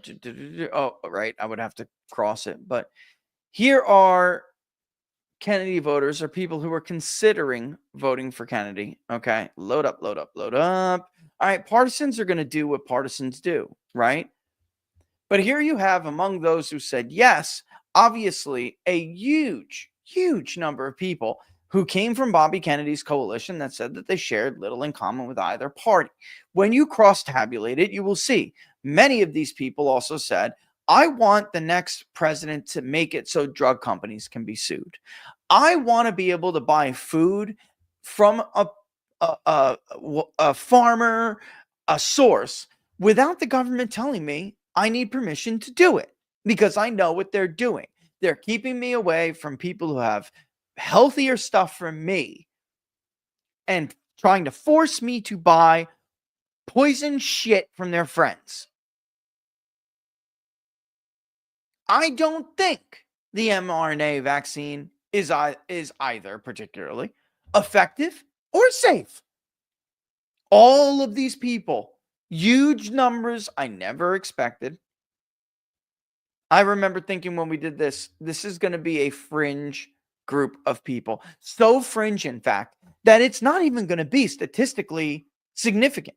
right. I would have to cross it, but here are Kennedy voters, or people who are considering voting for Kennedy. Okay. Load up, load up, load up. All right. Partisans are going to do what partisans do, right? But here you have, among those who said yes, obviously a huge, huge number of people who came from Bobby Kennedy's coalition that said that they shared little in common with either party. When you cross-tabulate it, you will see many of these people also said, I want the next president to make it so drug companies can be sued. I want to be able to buy food from a farmer, a source, without the government telling me I need permission to do it, because I know what they're doing. They're keeping me away from people who have healthier stuff from me and trying to force me to buy poison shit from their friends. I don't think the mRNA vaccine is either particularly effective or safe. All of these people, huge numbers I never expected. I remember thinking when we did this is going to be a fringe group of people. So fringe, in fact, that it's not even going to be statistically significant.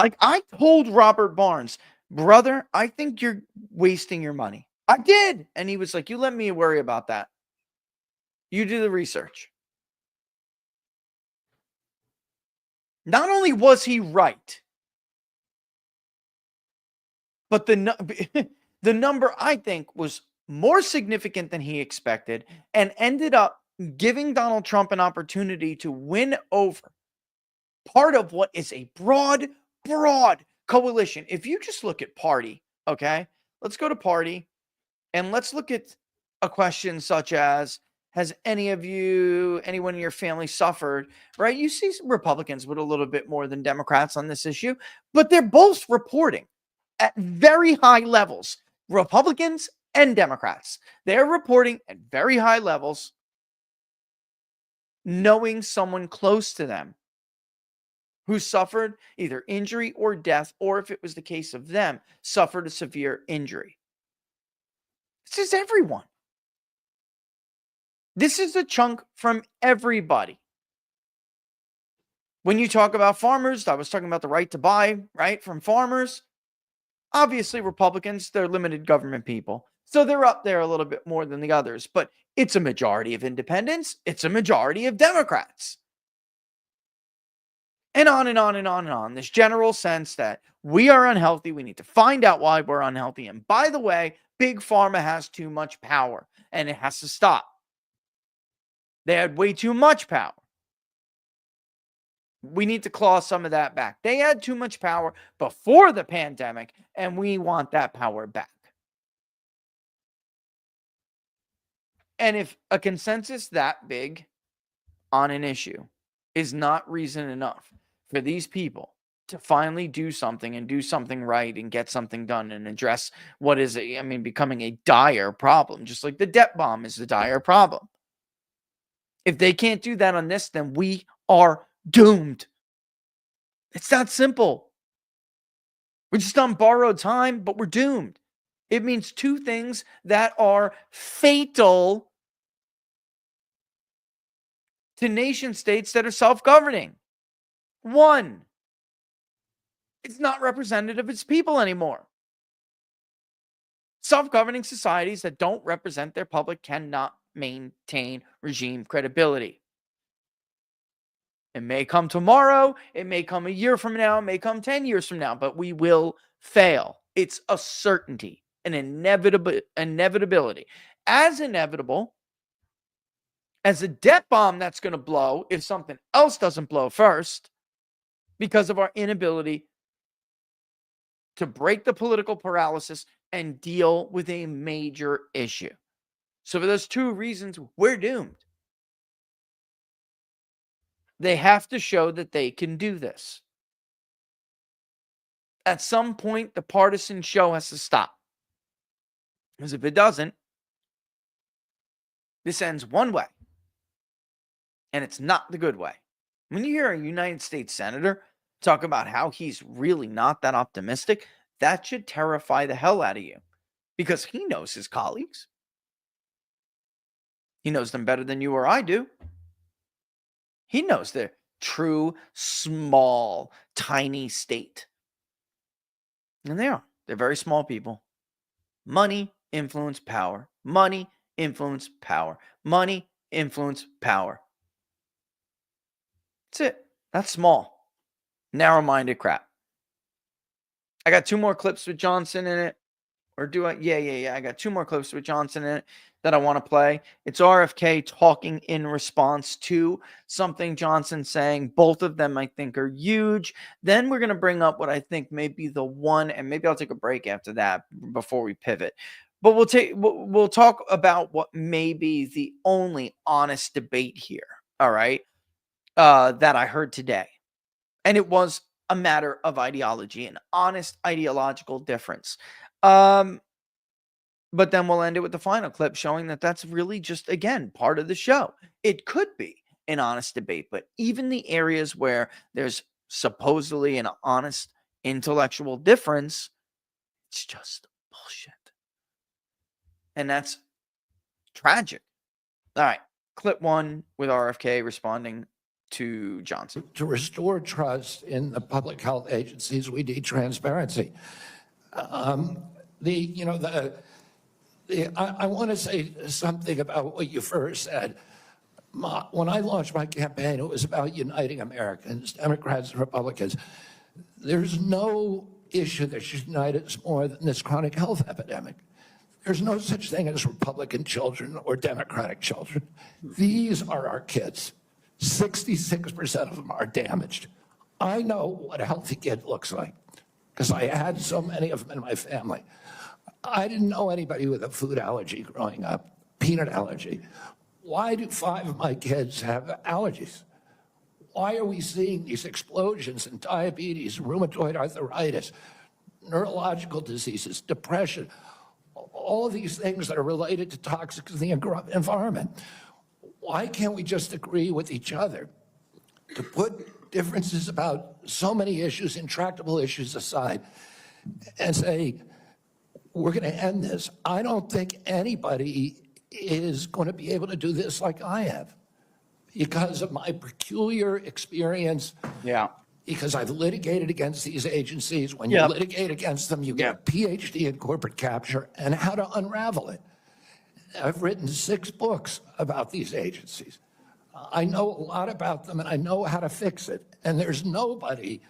Like, I told Robert Barnes, brother, I think you're wasting your money. I did. And he was like, you let me worry about that. You do the research. Not only was he right, but the number, I think, was more significant than he expected and ended up giving Donald Trump an opportunity to win over part of what is a broad coalition. If you just look at party, okay, let's go to party and let's look at a question such as, has anyone in your family suffered, right? You see some Republicans with a little bit more than Democrats on this issue, but they're both reporting at very high levels. Republicans and Democrats, they're reporting at very high levels, knowing someone close to them who suffered either injury or death, or if it was the case of them, suffered a severe injury. This is everyone. This is a chunk from everybody. When you talk about farmers, I was talking about the right to buy, right, from farmers. Obviously, Republicans, they're limited government people. So they're up there a little bit more than the others. But it's a majority of independents. It's a majority of Democrats. And on and on and on and on. This general sense that we are unhealthy. We need to find out why we're unhealthy. And by the way, Big Pharma has too much power. And it has to stop. They had way too much power. We need to claw some of that back. They had too much power before the pandemic, and we want that power back. And if a consensus that big on an issue is not reason enough for these people to finally do something and do something right and get something done and address what is, becoming a dire problem, just like the debt bomb is a dire problem. If they can't do that on this, then we are doomed. It's that simple. We're just on borrowed time, but we're doomed. It means two things that are fatal to nation states that are self-governing. 1. It's not representative of its people anymore. Self-governing societies that don't represent their public cannot maintain regime credibility. It may come tomorrow, it may come a year from now, it may come 10 years from now, but we will fail. It's a certainty, an inevitability. As inevitable as a debt bomb that's going to blow if something else doesn't blow first, because of our inability to break the political paralysis and deal with a major issue. So for those 2 reasons, we're doomed. They have to show that they can do this. At some point, the partisan show has to stop. Because if it doesn't, this ends one way. And it's not the good way. When you hear a United States senator talk about how he's really not that optimistic, that should terrify the hell out of you. Because he knows his colleagues. He knows them better than you or I do. He knows their true, small, tiny state. And they are. They're very small people. Money, influence, power. Money, influence, power. Money, influence, power. That's it. That's small. Narrow-minded crap. I got 2 more clips with Johnson in it. Or do I? Yeah. I got 2 more clips with Johnson in it that I want to play. It's RFK talking in response to something Johnson saying. Both of them, I think, are huge. Then we're going to bring up what I think may be the one, and maybe I'll take a break after that before we pivot. But we'll talk about what may be the only honest debate here, all right, that I heard today. And it was a matter of ideology, an honest ideological difference. But then we'll end it with the final clip showing that that's really just, again, part of the show. It could be an honest debate, but even the areas where there's supposedly an honest intellectual difference, it's just bullshit. And that's tragic. All right, clip 1 with RFK responding to Johnson. To restore trust in the public health agencies, we need transparency. I want to say something about what you first said. When I launched my campaign, it was about uniting Americans, Democrats and Republicans. There's no issue that should unite us more than this chronic health epidemic. There's no such thing as Republican children or Democratic children. These are our kids. 66% of them are damaged. I know what a healthy kid looks like because I had so many of them in my family. I didn't know anybody with a food allergy growing up, peanut allergy. Why do 5 of my kids have allergies? Why are we seeing these explosions in diabetes, rheumatoid arthritis, neurological diseases, depression, all of these things that are related to toxics in the environment? Why can't we just agree with each other to put differences about so many issues, intractable issues aside, and say, we're going to end this? I don't think anybody is going to be able to do this like I have because of my peculiar experience. Yeah. Because I've litigated against these agencies. When you litigate against them, you get a PhD in corporate capture and how to unravel it. I've written 6 books about these agencies. I know a lot about them and I know how to fix it. And there's nobody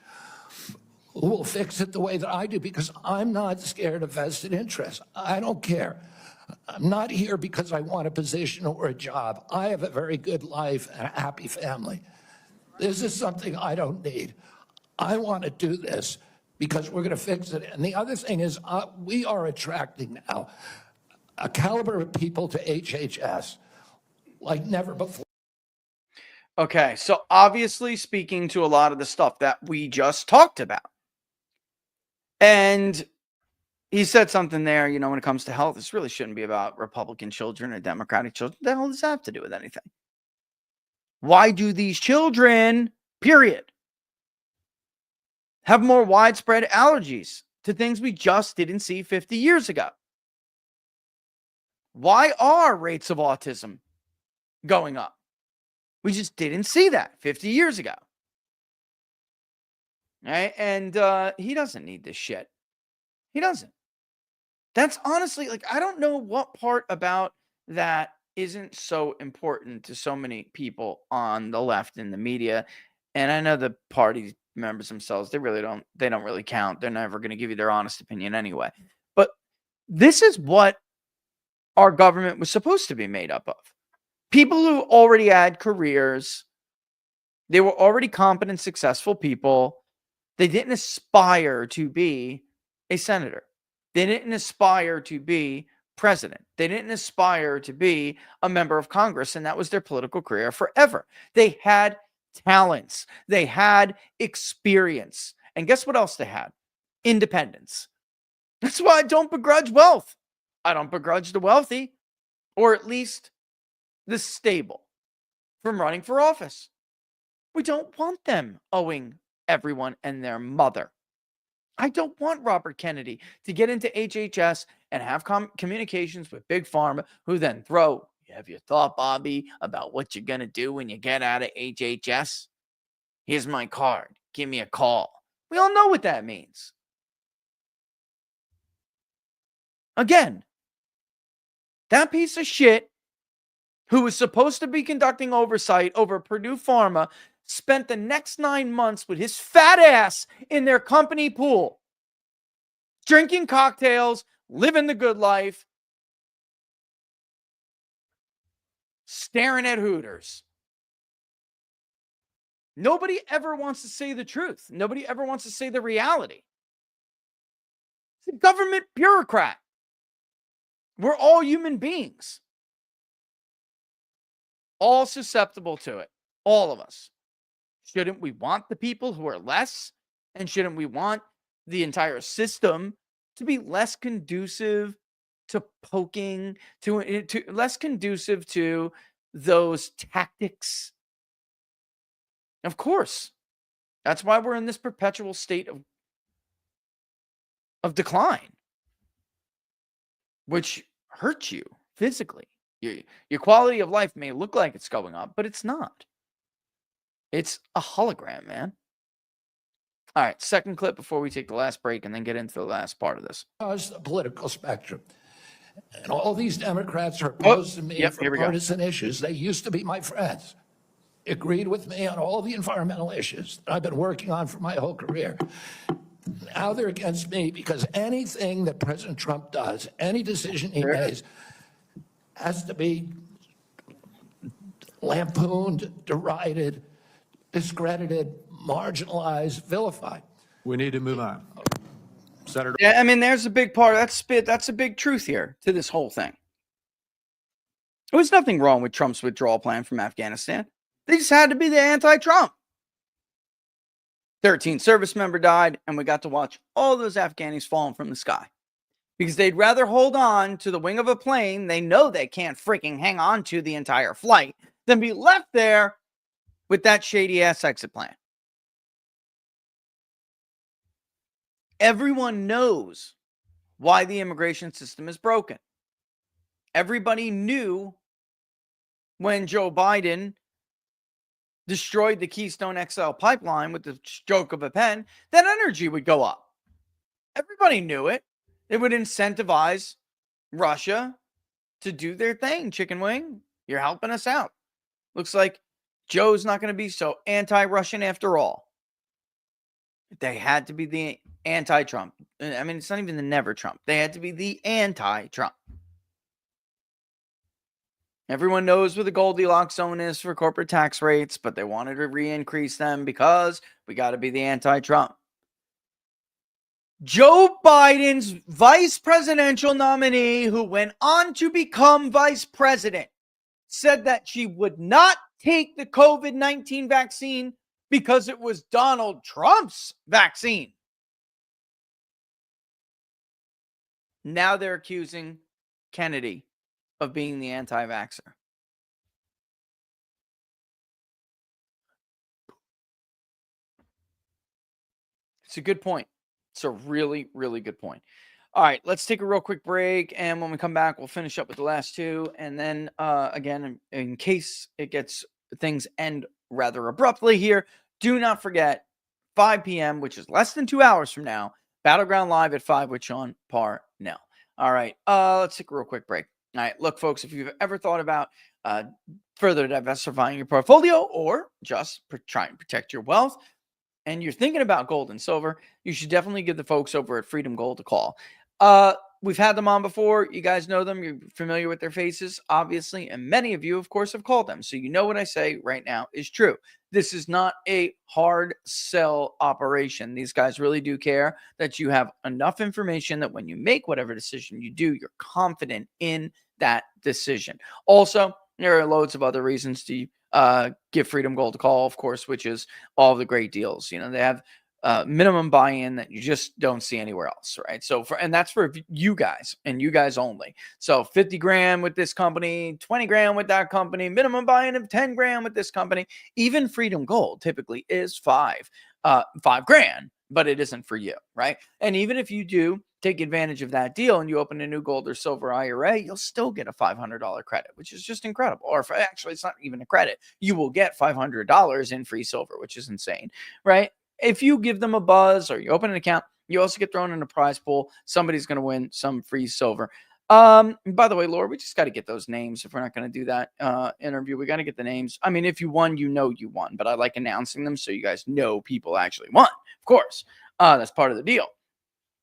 who will fix it the way that I do because I'm not scared of vested interests. I don't care. I'm not here because I want a position or a job. I have a very good life and a happy family. This is something I don't need. I want to do this because we're going to fix it. And the other thing is we are attracting now a caliber of people to HHS like never before. Okay, so obviously speaking to a lot of the stuff that we just talked about. And he said something there, you know, when it comes to health, this really shouldn't be about Republican children or Democratic children. What the hell does that have to do with anything? Why do these children, period, have more widespread allergies to things we just didn't see 50 years ago? Why are rates of autism going up? We just didn't see that 50 years ago. Right? And he doesn't need this shit. He doesn't. That's honestly, like, I don't know what part about that isn't so important to so many people on the left in the media. And I know the party members themselves, they don't really count. They're never going to give you their honest opinion anyway. But this is what our government was supposed to be made up of. People who already had careers. They were already competent, successful people. They didn't aspire to be a senator. They didn't aspire to be president. They didn't aspire to be a member of Congress, and that was their political career forever. They had talents. They had experience. And guess what else they had? Independence. That's why I don't begrudge wealth. I don't begrudge the wealthy, or at least the stable, from running for office. We don't want them owing everyone and their mother. I don't want Robert Kennedy to get into HHS and have communications with Big Pharma, who then throw, have you thought, Bobby, about what you're going to do when you get out of HHS? Here's my card. Give me a call. We all know what that means. Again, that piece of shit who was supposed to be conducting oversight over Purdue Pharma spent the next 9 months with his fat ass in their company pool, drinking cocktails, living the good life, staring at Hooters. Nobody ever wants to say the truth. Nobody ever wants to say the reality. It's a government bureaucrat. We're all human beings. All susceptible to it. All of us. Shouldn't we want the people who are less? And shouldn't we want the entire system to be less conducive to poking, to less conducive to those tactics? Of course. That's why we're in this perpetual state of decline, which hurts you physically. Your quality of life may look like it's going up, but it's not. It's a hologram, man. All right, second clip before we take the last break and then get into the last part of this. The political spectrum. And all these Democrats are opposed to me for partisan issues. They used to be my friends. Agreed with me on all the environmental issues that I've been working on for my whole career. Now they're against me because anything that President Trump does, any decision he makes, has to be lampooned, derided, discredited, marginalized, vilified. We need to move on. Senator. Yeah, I mean, there's a big part. That's a big truth here to this whole thing. There was nothing wrong with Trump's withdrawal plan from Afghanistan. They just had to be the anti-Trump. 13 service member died, and we got to watch all those Afghanis falling from the sky. Because they'd rather hold on to the wing of a plane they know they can't freaking hang on to the entire flight than be left there with that shady-ass exit plan. Everyone knows why the immigration system is broken. Everybody knew when Joe Biden destroyed the Keystone XL pipeline with the stroke of a pen, that energy would go up. Everybody knew it. It would incentivize Russia to do their thing. Chicken wing, you're helping us out. Looks like Joe's not going to be so anti-Russian after all. They had to be the anti-Trump. I mean, it's not even the never Trump. They had to be the anti-Trump. Everyone knows where the Goldilocks zone is for corporate tax rates, but they wanted to re-increase them because we got to be the anti-Trump. Joe Biden's vice presidential nominee, who went on to become vice president, said that she would not take the COVID-19 vaccine because it was Donald Trump's vaccine. Now they're accusing Kennedy of being the anti-vaxxer. It's a good point. It's a really, really good point. All right, let's take a real quick break. And when we come back, we'll finish up with the last two. And then again, in case it gets things end rather abruptly here, do not forget 5 p.m., which is less than 2 hours from now, Battleground Live at 5 with Sean Parnell. All right, let's take a real quick break. All right, look, folks, if you've ever thought about further diversifying your portfolio or just try and protect your wealth, and you're thinking about gold and silver, you should definitely give the folks over at Freedom Gold a call. We've had them on before. You guys know them. You're familiar with their faces, obviously. And many of you, of course, have called them. So you know what I say right now is true. This is not a hard sell operation. These guys really do care that you have enough information that when you make whatever decision you do, you're confident in that decision. Also, there are loads of other reasons to give Freedom Gold a call, of course, which is all the great deals. You know, they have minimum buy-in that you just don't see anywhere else, right? So and that's for you guys and you guys only. So 50 grand with this company, 20 grand with that company, minimum buy-in of 10 grand with this company. Even Freedom Gold typically is $5 grand, but it isn't for you, right? And even if you do take advantage of that deal and you open a new gold or silver IRA, you'll still get a $500 credit, which is just incredible. Or actually, it's not even a credit. You will get $500 in free silver, which is insane, right? If you give them a buzz or you open an account, you also get thrown in a prize pool. Somebody's going to win some free silver. By the way, Laura, we just got to get those names. If we're not going to do that interview, we got to get the names. I mean, if you won, you know you won, but I like announcing them so you guys know people actually won. Of course, that's part of the deal.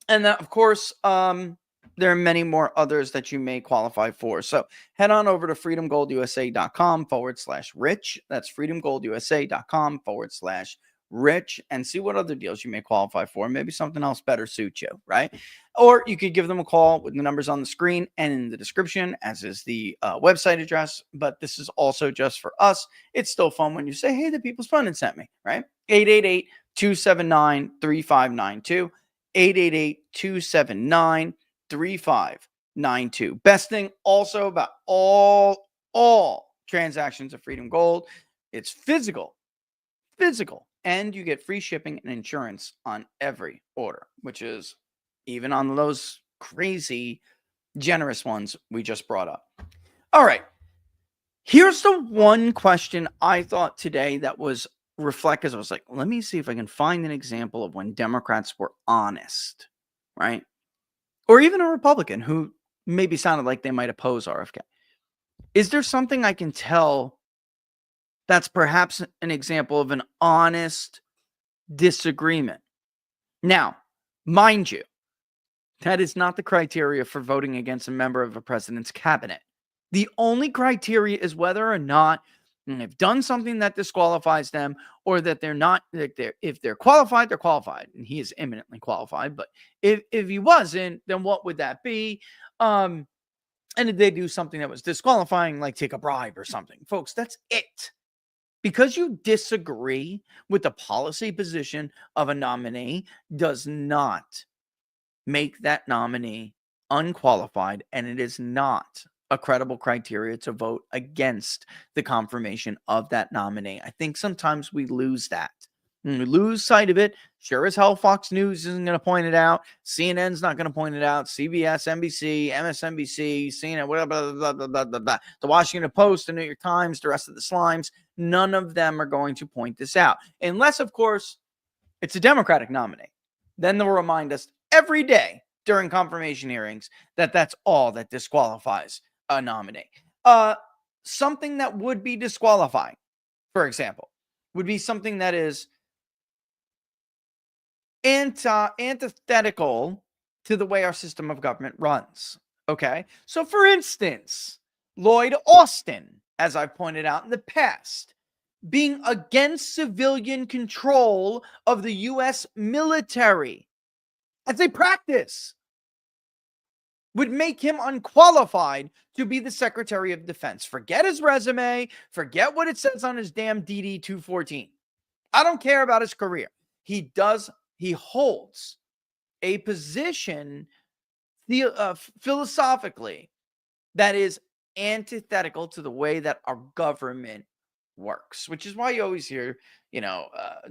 And that, of course, there are many more others that you may qualify for. So head on over to freedomgoldusa.com/rich. That's freedomgoldusa.com/rich and see what other deals you may qualify for. Maybe something else better suits you, right? Or you could give them a call with the numbers on the screen and in the description, as is the website address. But this is also just for us. It's still fun when you say, hey, the People's Pundit sent me, right? 888-279-3592. 888-279-3592. Best thing also about all transactions of Freedom Gold, it's physical, and you get free shipping and insurance on every order, which is even on those crazy generous ones we just brought up. All right, here's the one question I thought today that was reflect, because I was like, let me see if I can find an example of when Democrats were honest, right? Or even a Republican who maybe sounded like they might oppose RFK. Is there something I can tell that's perhaps an example of an honest disagreement? Now, mind you, that is not the criteria for voting against a member of a president's cabinet. The only criteria is whether or not they've done something that disqualifies them, or that they're not, if they're qualified, they're qualified. And he is eminently qualified. But if he wasn't, then what would that be? And did they do something that was disqualifying, like take a bribe or something? Folks, that's it. Because you disagree with the policy position of a nominee does not make that nominee unqualified, and it is not a credible criteria to vote against the confirmation of that nominee. I think sometimes we lose that. When we lose sight of it, sure as hell Fox News isn't going to point it out. CNN's not going to point it out. CBS, NBC, MSNBC, CNN, blah, blah, blah, blah, blah, blah, blah. The Washington Post, the New York Times, the rest of the slimes, none of them are going to point this out. Unless, of course, it's a Democratic nominee. Then they'll remind us every day during confirmation hearings that that's all that disqualifies a nominee. Something that would be disqualifying, for example, would be something that is antithetical to the way our system of government runs. Okay? So, for instance, Lloyd Austin, as I've pointed out in the past, being against civilian control of the U.S. military as a practice would make him unqualified to be the Secretary of Defense. Forget his resume. Forget what it says on his damn DD 214. I don't care about his career. He holds a position philosophically that is antithetical to the way that our government works, which is why you always hear,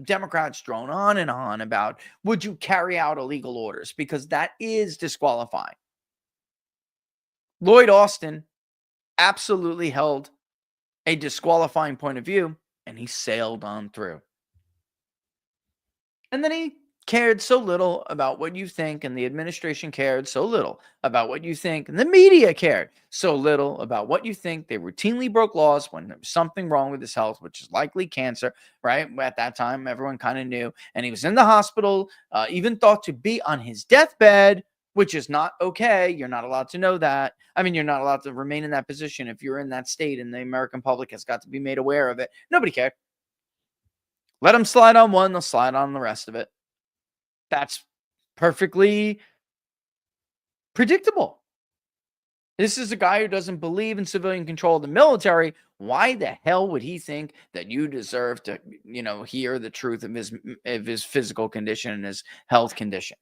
Democrats drone on and on about, would you carry out illegal orders? Because that is disqualifying. Lloyd Austin absolutely held a disqualifying point of view and he sailed on through. And then he cared so little about what you think, and the administration cared so little about what you think, and the media cared so little about what you think. They routinely broke laws when there was something wrong with his health, which is likely cancer, right? At that time, everyone kind of knew. And he was in the hospital, even thought to be on his deathbed, which is not okay. You're not allowed to know that. I mean, you're not allowed to remain in that position if you're in that state, and the American public has got to be made aware of it. Nobody cared. Let them slide on one, they'll slide on the rest of it. That's perfectly predictable. This is a guy who doesn't believe in civilian control of the military. Why the hell would he think that you deserve to, hear the truth of his physical condition and his health condition?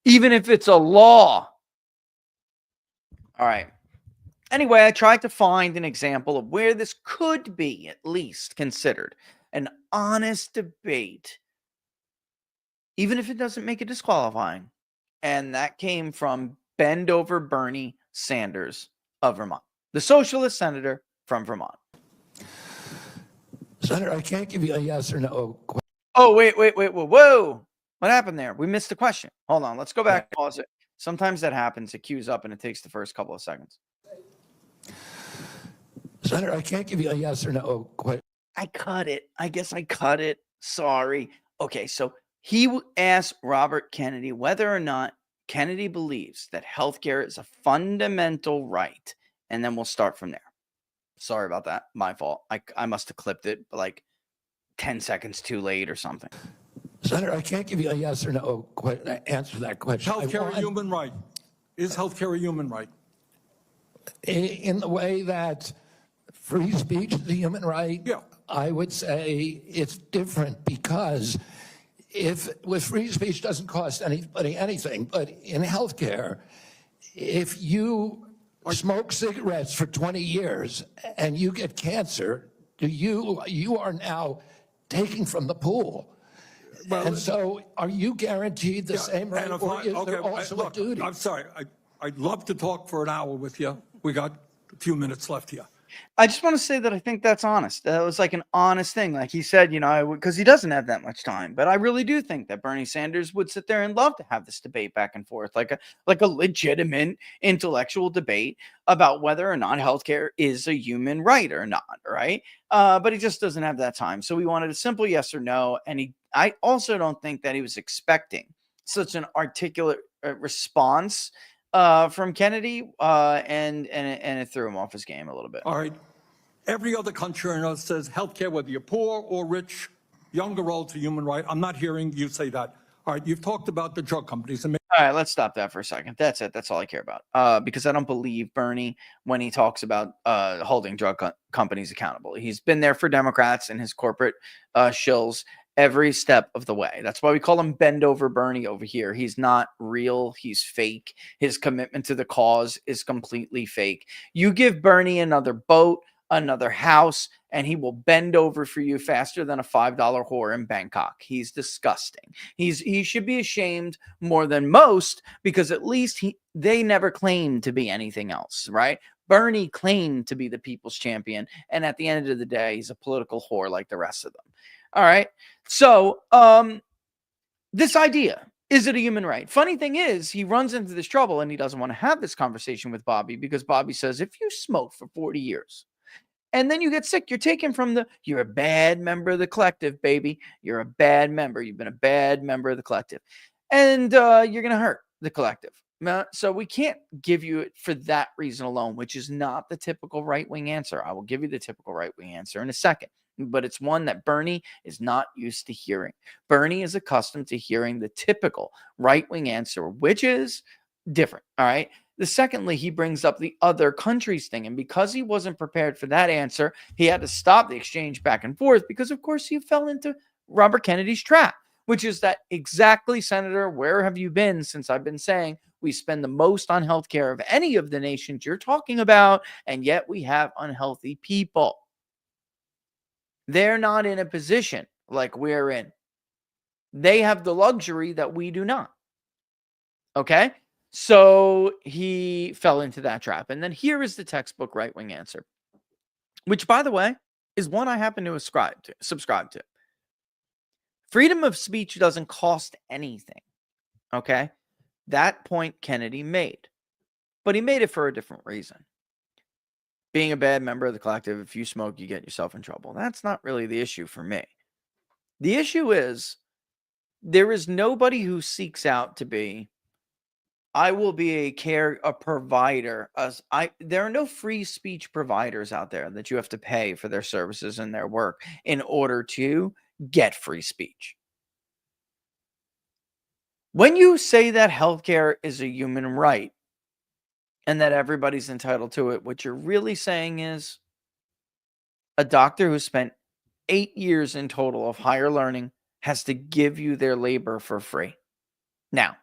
Even if it's a law. All right. Anyway, I tried to find an example of where this could be at least considered an honest debate, even if it doesn't make it disqualifying. And that came from Bend Over Bernie Sanders of Vermont, the socialist senator from Vermont. Senator, I can't give you a yes or no question. Oh, wait, whoa. What happened there? We missed the question. Hold on, let's go back and pause it. Sometimes that happens. It queues up and it takes the first couple of seconds. Senator, I can't give you a yes or no question. I cut it. I guess I cut it. Sorry. Okay, so he asked Robert Kennedy whether or not Kennedy believes that healthcare is a fundamental right. And then we'll start from there. Sorry about that. My fault. I must have clipped it like 10 seconds too late or something. Senator, I can't give you a yes or no answer to that question. Healthcare a human right? Is healthcare a human right? In the way that free speech is a human right, Yeah. I would say it's different, because with free speech doesn't cost anybody anything, but in healthcare, if you smoke cigarettes for 20 years and you get cancer, you are now taking from the pool. Well, and so are you guaranteed the same right, or is there also a duty? I'm sorry. I'd love to talk for an hour with you. We got a few minutes left here. I just want to say that I think that's honest. That was like an honest thing. Like he said, because he doesn't have that much time. But I really do think that Bernie Sanders would sit there and love to have this debate back and forth, like a legitimate intellectual debate about whether or not healthcare is a human right or not, right? But he just doesn't have that time. So we wanted a simple yes or no. And I also don't think that he was expecting such an articulate response from Kennedy, and it threw him off his game a little bit. All right. Every other country on earth says healthcare, whether you're poor or rich, young or old, is a human right. I'm not hearing you say that. All right. You've talked about the drug companies. All right, let's stop that for a second. That's it. That's all I care about. Because I don't believe Bernie when he talks about holding drug companies accountable. He's been there for Democrats and his corporate shills every step of the way. That's why we call him Bend Over Bernie over here. He's not real. He's fake. His commitment to the cause is completely fake. You give Bernie another boat, another house, and he will bend over for you faster than a $5 whore in Bangkok. He's disgusting. He should be ashamed more than most, because at least they never claimed to be anything else, right? Bernie claimed to be the people's champion, and at the end of the day, he's a political whore like the rest of them. All right. So this idea, is it a human right? Funny thing is, he runs into this trouble and he doesn't want to have this conversation with Bobby, because Bobby says, if you smoke for 40 years and then you get sick, you're taken from you're a bad member of the collective, baby. You're a bad member. You've been a bad member of the collective, and you're going to hurt the collective. So we can't give you it for that reason alone, which is not the typical right-wing answer. I will give you the typical right-wing answer in a second, but it's one that Bernie is not used to hearing. Bernie is accustomed to hearing the typical right-wing answer, which is different. All right. Secondly, he brings up the other countries thing. And because he wasn't prepared for that answer, he had to stop the exchange back and forth, because, of course, he fell into Robert Kennedy's trap, which is that exactly, Senator, where have you been since I've been saying we spend the most on healthcare of any of the nations you're talking about, and yet we have unhealthy people. They're not in a position like we're in. They have the luxury that we do not. Okay? So he fell into that trap. And then here is the textbook right-wing answer, which, by the way, is one I happen to subscribe to. Freedom of speech doesn't cost anything. Okay? That point Kennedy made. But he made it for a different reason. Being a bad member of the collective, if you smoke, you get yourself in trouble. That's not really the issue for me. The issue is there is nobody who seeks out to be, I will be a provider. There are no free speech providers out there that you have to pay for their services and their work in order to get free speech. When you say that healthcare is a human right and that everybody's entitled to it, what you're really saying is a doctor who spent 8 years in total of higher learning has to give you their labor for free. Now,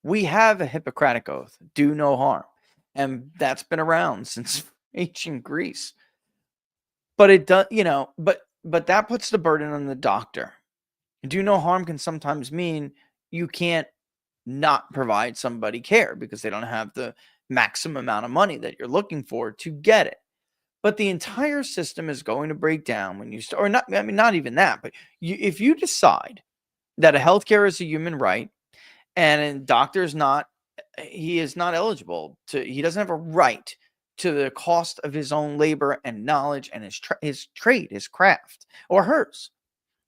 we have a Hippocratic oath, do no harm. And that's been around since ancient Greece. But it does, but that puts the burden on the doctor. Do no harm can sometimes mean you can't not provide somebody care because they don't have the maximum amount of money that you're looking for to get it. But the entire system is going to break down when you start, or not, I mean, not even that, but if you decide that a healthcare is a human right and a doctor is not, he is not eligible to, he doesn't have a right to the cost of his own labor and knowledge and his trade, his craft, or hers,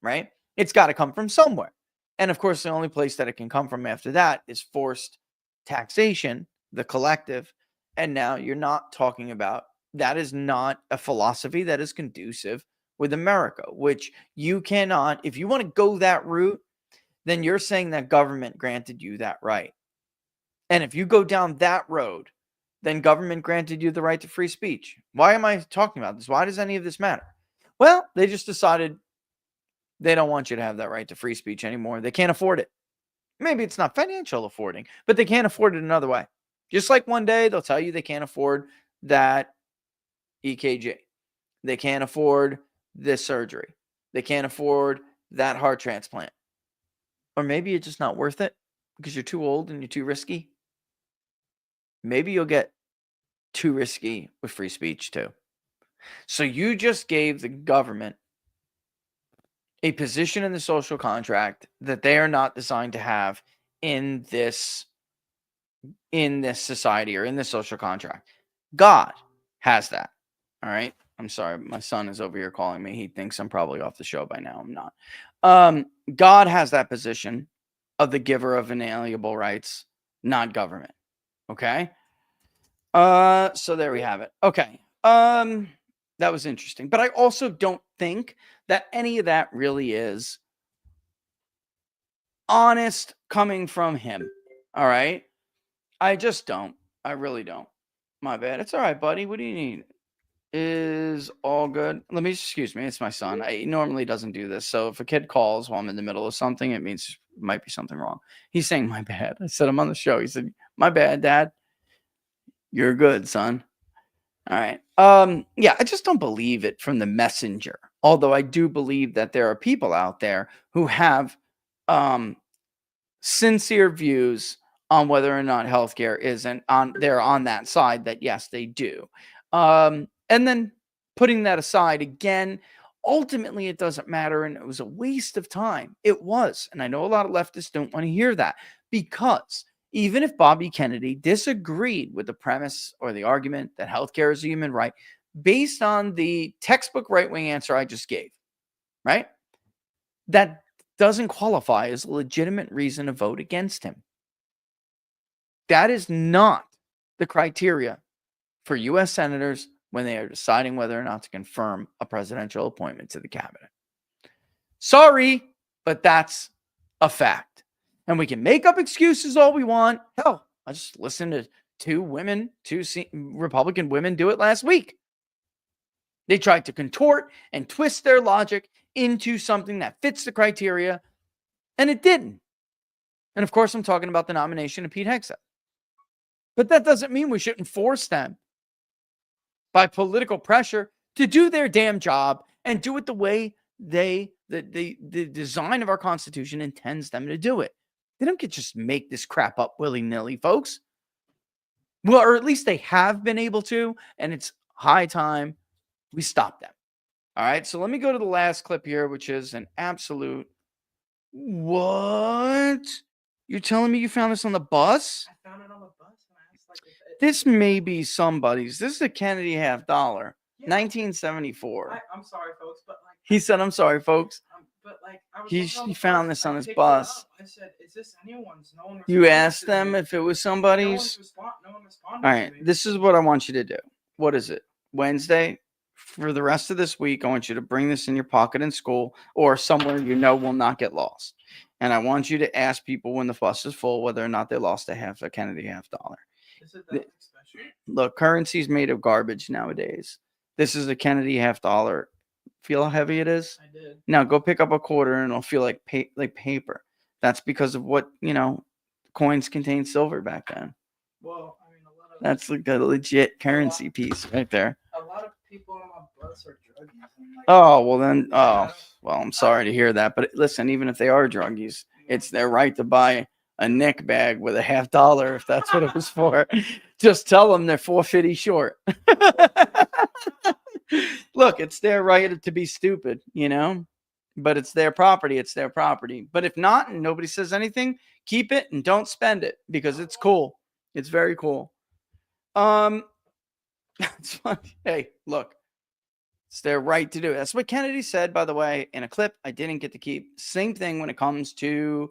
right? It's got to come from somewhere. And of course, the only place that it can come from after that is forced taxation, the collective. And now you're not talking about, that is not a philosophy that is conducive with America, which you cannot, if you want to go that route, then you're saying that government granted you that right. And if you go down that road, then government granted you the right to free speech. Why am I talking about this? Why does any of this matter? Well, they just decided they don't want you to have that right to free speech anymore. They can't afford it. Maybe it's not financial affording, but they can't afford it another way. Just like one day they'll tell you they can't afford that EKG. They can't afford this surgery. They can't afford that heart transplant. Or maybe it's just not worth it because you're too old and you're too risky. Maybe you'll get too risky with free speech too. So you just gave the government a position in the social contract that they are not designed to have in this society or in this social contract. God has that. All right. I'm sorry. My son is over here calling me. He thinks I'm probably off the show by now. I'm not. God has that position of the giver of inalienable rights, not government. Okay. So there we have it. Okay. That was interesting. But I also don't think that any of that really is honest coming from him. All right. I just don't. I really don't. My bad. It's all right, buddy. What do you need? Is all good. Excuse me. It's my son. He normally doesn't do this. So if a kid calls while I'm in the middle of something, it means there might be something wrong. He's saying, my bad. I said, I'm on the show. He said, my bad, Dad. You're good, son. All right. Yeah, I just don't believe it from the messenger. Although I do believe that there are people out there who have sincere views on whether or not healthcare isn't on. They're on that side that yes, they do. And then putting that aside again, ultimately it doesn't matter, and it was a waste of time. It was, and I know a lot of leftists don't want to hear that because even if Bobby Kennedy disagreed with the premise or the argument that healthcare is a human right, based on the textbook right-wing answer I just gave, right? That doesn't qualify as a legitimate reason to vote against him. That is not the criteria for U.S. senators when they are deciding whether or not to confirm a presidential appointment to the cabinet. Sorry, but that's a fact. And we can make up excuses all we want. Hell, I just listened to two Republican women do it last week. They tried to contort and twist their logic into something that fits the criteria, and it didn't. And of course, I'm talking about the nomination of Pete Hegseth. But that doesn't mean we shouldn't force them by political pressure to do their damn job and do it the way the design of our Constitution intends them to do it. They don't get just make this crap up willy-nilly, folks. Well, or at least they have been able to, and it's high time we stop them. All right, so let me go to the last clip here, which is an absolute what? You're telling me you found this on the bus? I found it on the bus and I asked like if This may be somebody's. This is a Kennedy $50, Yeah. 1974. I'm sorry, folks, but like He said, "I'm sorry, folks." but like I was He looking on the found bus, this on I his picked it bus. up. I said, "Is this anyone's?" No one. You responded asked to them me. if it was No somebody's. no one responded. All to right, me. this is what I want you to do. What is it? Wednesday? For the rest of this week, I want you to bring this in your pocket in school or somewhere you know will not get lost. And I want you to ask people when the bus is full whether or not they lost a Kennedy $50. Is it that special? Look, currency's made of garbage nowadays. This is a Kennedy $50. Feel how heavy it is? I did. Now go pick up a quarter and it'll feel like paper. That's because of what, coins contain silver back then. Well, I mean, a lot of That's like a legit currency piece right there. a lot of people on my bus are druggies. And like, Oh, well then, I'm sorry to hear that. But listen, even if they are druggies, it's their right to buy a Nick bag with a $50 if that's what it was for. Just tell them they're 450 short. Look, it's their right to be stupid, but it's their property. It's their property. But if not, and nobody says anything, keep it and don't spend it because it's cool. It's very cool. It's funny. Hey, look, it's their right to do it. That's what Kennedy said, by the way, in a clip I didn't get to keep. Same thing when it comes to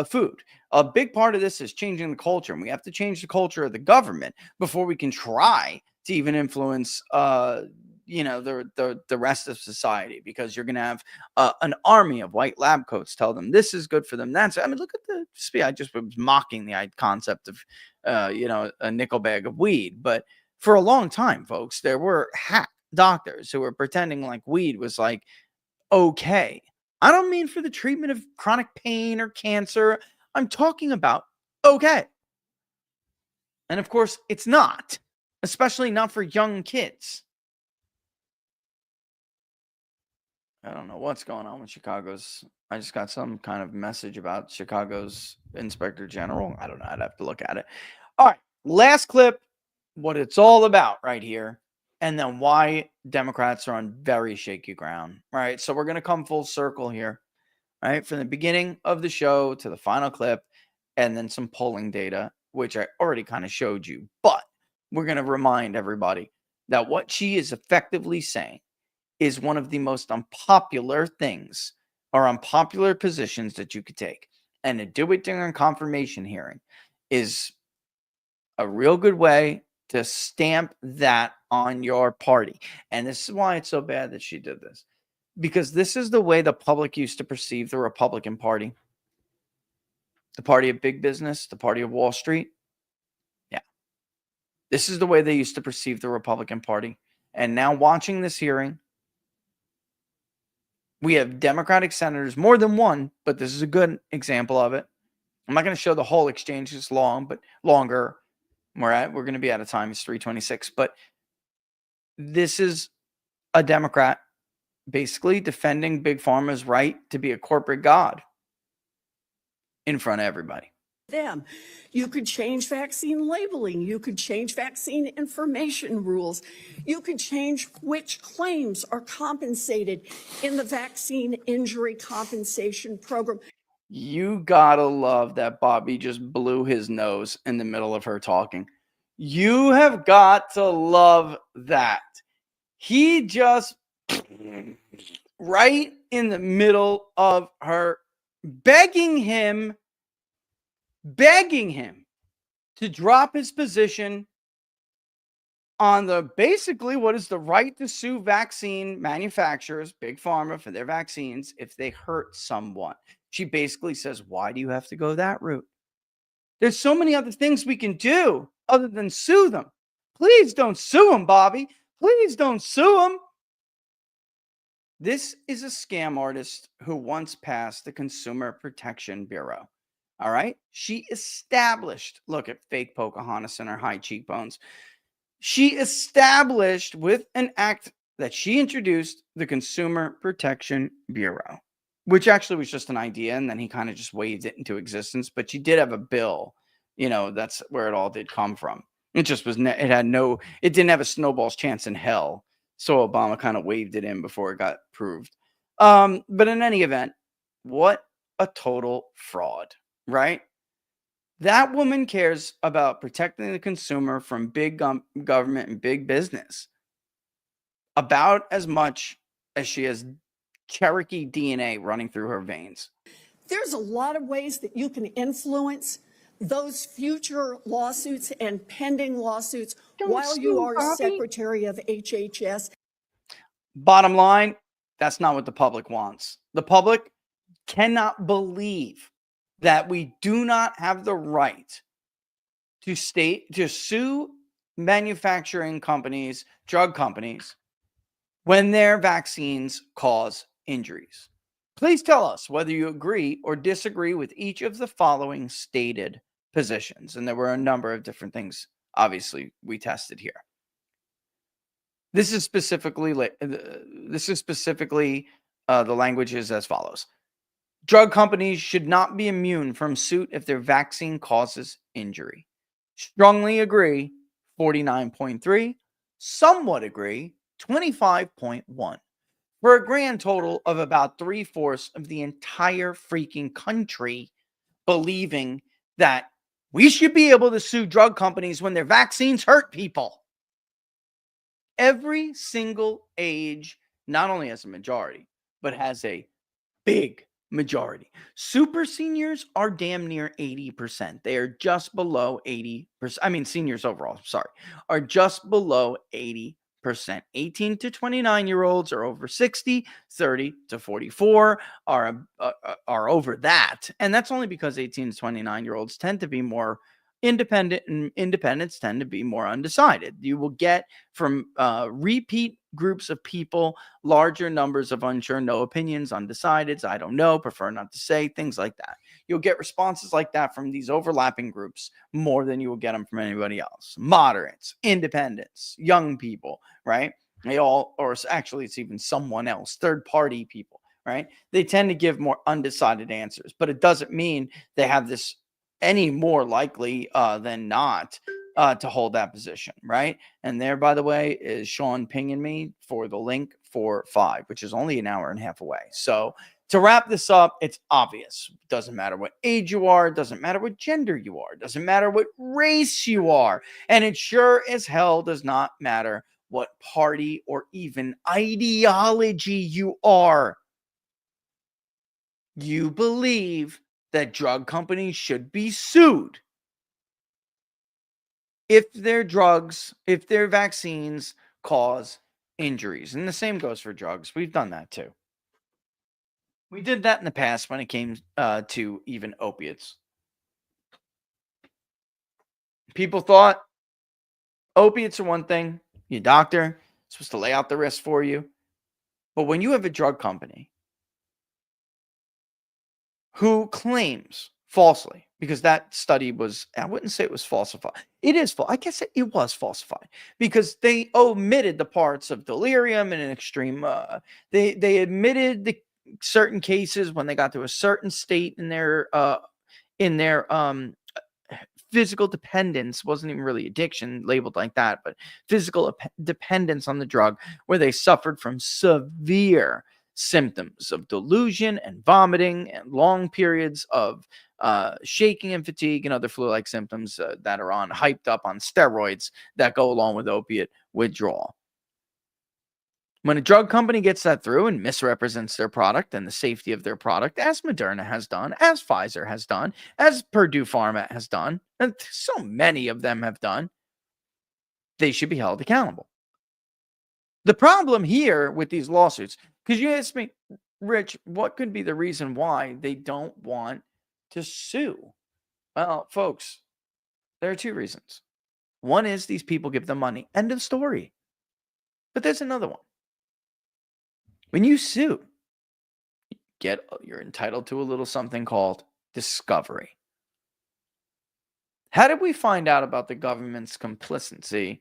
food. A big part of this is changing the culture, and we have to change the culture of the government before we can try to even influence the rest of society, because you're going to have an army of white lab coats tell them this is good for them. Look at I just was mocking the concept of a nickel bag of weed, but for a long time, folks, there were hack doctors who were pretending like weed was like okay. I don't mean for the treatment of chronic pain or cancer. I'm talking about okay. And of course, it's not, especially not for young kids. I don't know what's going on with Chicago's. I just got some kind of message about Chicago's Inspector General. I don't know. I'd have to look at it. All right. Last clip, what it's all about right here, and then why Democrats are on very shaky ground. Right. So we're going to come full circle here, right? From the beginning of the show to the final clip, and then some polling data, which I already kind of showed you. But we're going to remind everybody that what she is effectively saying is one of the most unpopular things or unpopular positions that you could take. And to do it during a confirmation hearing is a real good way to stamp that on your party. And this is why it's so bad that she did this. Because this is the way the public used to perceive the Republican Party. The party of big business, the party of Wall Street. Yeah. This is the way they used to perceive the Republican Party. And now watching this hearing, we have Democratic senators, more than one, but this is a good example of it. I'm not going to show the whole exchange, it's long, but longer. We're going to be out of time. It's 3:26. But this is a Democrat basically defending Big Pharma's right to be a corporate god in front of everybody. Them. You could change vaccine labeling. You could change vaccine information rules. You could change which claims are compensated in the vaccine injury compensation program. You gotta love that Bobby just blew his nose in the middle of her talking. You have got to love that. He just right in the middle of her begging him to drop his position on the basically what is the right to sue vaccine manufacturers, Big Pharma, for their vaccines if they hurt someone. She basically says, why do you have to go that route? There's so many other things we can do other than sue them. Please don't sue them, Bobby. Please don't sue them. This is a scam artist who once passed the Consumer Protection Bureau. All right. She established, look at fake Pocahontas and her high cheekbones. She established with an act that she introduced the Consumer Protection Bureau, which actually was just an idea. And then he kind of just waved it into existence. But she did have a bill. That's where it all did come from. It just was, it didn't have a snowball's chance in hell So Obama kind of waved it in before it got approved. But in any event, what a total fraud, right? That woman cares about protecting the consumer from big government and big business about as much as she has Cherokee DNA running through her veins. There's a lot of ways that you can influence those future lawsuits and pending lawsuits while you are Secretary of HHS. Bottom line, that's not what the public wants. The public cannot believe that we do not have the right to sue manufacturing companies, drug companies, when their vaccines cause injuries. Please tell us whether you agree or disagree with each of the following stated positions. And there were a number of different things, obviously, we tested here. This is specifically the language is as follows. Drug companies should not be immune from suit if their vaccine causes injury. Strongly agree, 49.3. Somewhat agree, 25.1. For a grand total of about 3/4 of the entire freaking country believing that we should be able to sue drug companies when their vaccines hurt people. Every single age not only has a majority, but has a big majority. Super seniors are damn near 80%. They are just below 80%. I mean, seniors overall, sorry, are just below 80%. 18 to 29-year-olds are over 60, 30 to 44 are over that. And that's only because 18 to 29-year-olds tend to be more independent, and independents tend to be more undecided. You will get from repeat groups of people larger numbers of unsure, no opinions, undecideds, I don't know, prefer not to say, things like that. You'll get responses like that from these overlapping groups more than you will get them from anybody else. Moderates, independents, young people, right? They all, or actually it's even someone else, third party people, right? They tend to give more undecided answers, but it doesn't mean they have this any more likely than not to hold that position, right? And there, by the way, is Sean pinging me for the link for 5, which is only an hour and a half away. So to wrap this up, it's obvious. It doesn't matter what age you are. It doesn't matter what gender you are. It doesn't matter what race you are. And it sure as hell does not matter what party or even ideology you are. You believe that drug companies should be sued if their vaccines cause injuries. And the same goes for drugs. We've done that too. We did that in the past when it came to even opiates. People thought opiates are one thing. Your doctor is supposed to lay out the risk for you. But when you have a drug company who claims falsely, because that study was, I wouldn't say it was falsified. It is false. I guess it was falsified because they omitted the parts of delirium and an extreme. They admitted the certain cases when they got to a certain state in their physical dependence. Wasn't even really addiction labeled like that, but physical dependence on the drug, where they suffered from severe symptoms of delusion and vomiting and long periods of shaking and fatigue and other flu-like symptoms that are hyped up on steroids that go along with opiate withdrawal. When a drug company gets that through and misrepresents their product and the safety of their product, as Moderna has done, as Pfizer has done, as Purdue Pharma has done, and so many of them have done, they should be held accountable. The problem here with these lawsuits, because you asked me, Rich, what could be the reason why they don't want to sue? Well, folks, there are 2 reasons. One is these people give them money. End of story. But there's another one. When you sue, you're entitled to a little something called discovery. How did we find out about the government's complicitness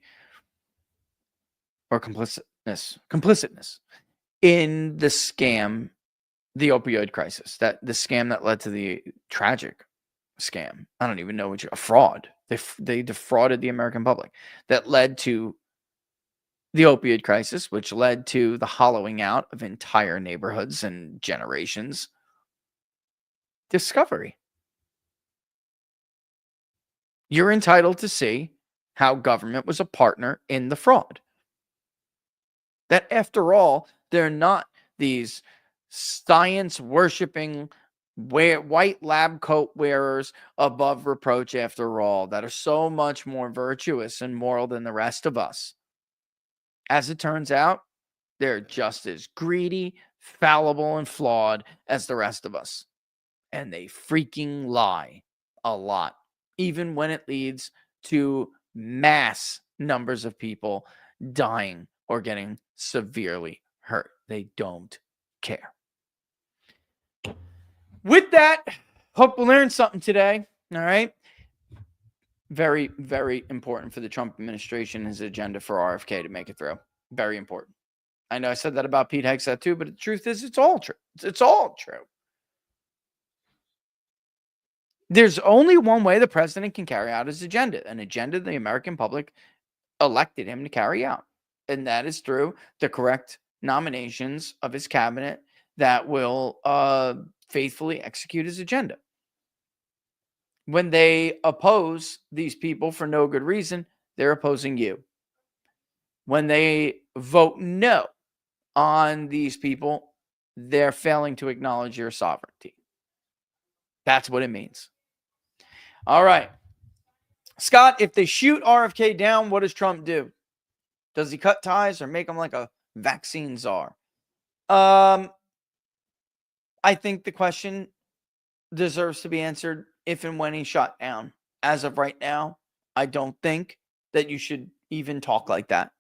in the scam, the opioid crisis, the scam that led to the tragic scam? I don't even know a fraud. They defrauded the American public that led to the opioid crisis, which led to the hollowing out of entire neighborhoods and generations. Discovery. You're entitled to see how government was a partner in the fraud. That after all, they're not these science worshiping white lab coat wearers above reproach after all, that are so much more virtuous and moral than the rest of us. As it turns out, they're just as greedy, fallible, and flawed as the rest of us. And they freaking lie a lot, even when it leads to mass numbers of people dying or getting severely hurt. They don't care. With that, hope we learned something today. All right. Very, very important for the Trump administration, his agenda for RFK to make it through. Very important. I know I said that about Pete Hegseth too, but the truth is it's all true. It's all true. There's only one way the president can carry out his agenda, an agenda the American public elected him to carry out. And that is through the correct nominations of his cabinet that will faithfully execute his agenda. When they oppose these people for no good reason, they're opposing you. When they vote no on these people, they're failing to acknowledge your sovereignty. That's what it means. All right. Scott, if they shoot RFK down, what does Trump do? Does he cut ties or make him like a vaccine czar? I think the question deserves to be answered if and when he's shot down. As of right now, I don't think that you should even talk like that.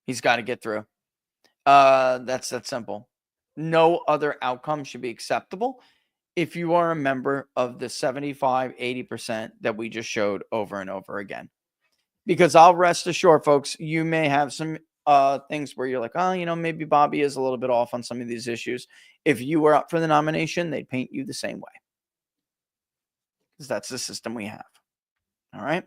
He's got to get through. That's that simple. No other outcome should be acceptable if you are a member of the 75, 80% that we just showed over and over again. Because I'll rest assured, folks, you may have some things where you're like, oh, you know, maybe Bobby is a little bit off on some of these issues. If you were up for the nomination, they'd paint you the same way. Because that's the system we have. All right.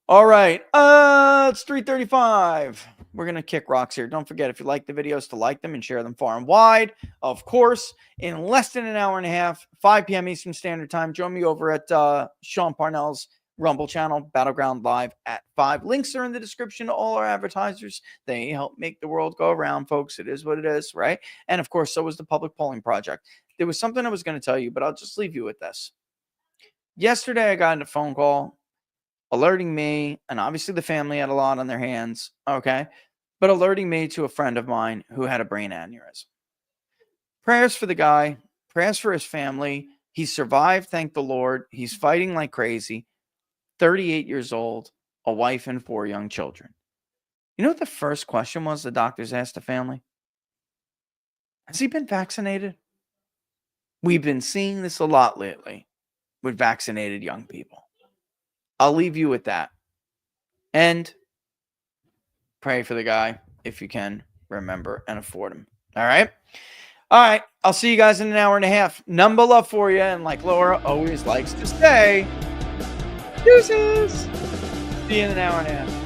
All right. It's 3:35. We're going to kick rocks here. Don't forget, if you like the videos, to like them and share them far and wide. Of course, in less than an hour and a half, 5 p.m. Eastern Standard Time, join me over at Sean Parnell's Rumble channel, Battleground Live at 5. Links are in the description to all our advertisers. They help make the world go around, folks. It is what it is, right? And of course, so is the Public Polling Project. There was something I was going to tell you, but I'll just leave you with this. Yesterday, I got a phone call alerting me, and obviously the family had a lot on their hands, okay? But alerting me to a friend of mine who had a brain aneurysm. Prayers for the guy, prayers for his family. He survived, thank the Lord. He's fighting like crazy. 38 years old, a wife and 4 young children. You know what the first question was the doctors asked the family? Has he been vaccinated? We've been seeing this a lot lately with vaccinated young people. I'll leave you with that. And pray for the guy if you can remember and afford him. All right? All right. I'll see you guys in an hour and a half. Number love for you. And like Laura always likes to say, deuces. See you in an hour and a half.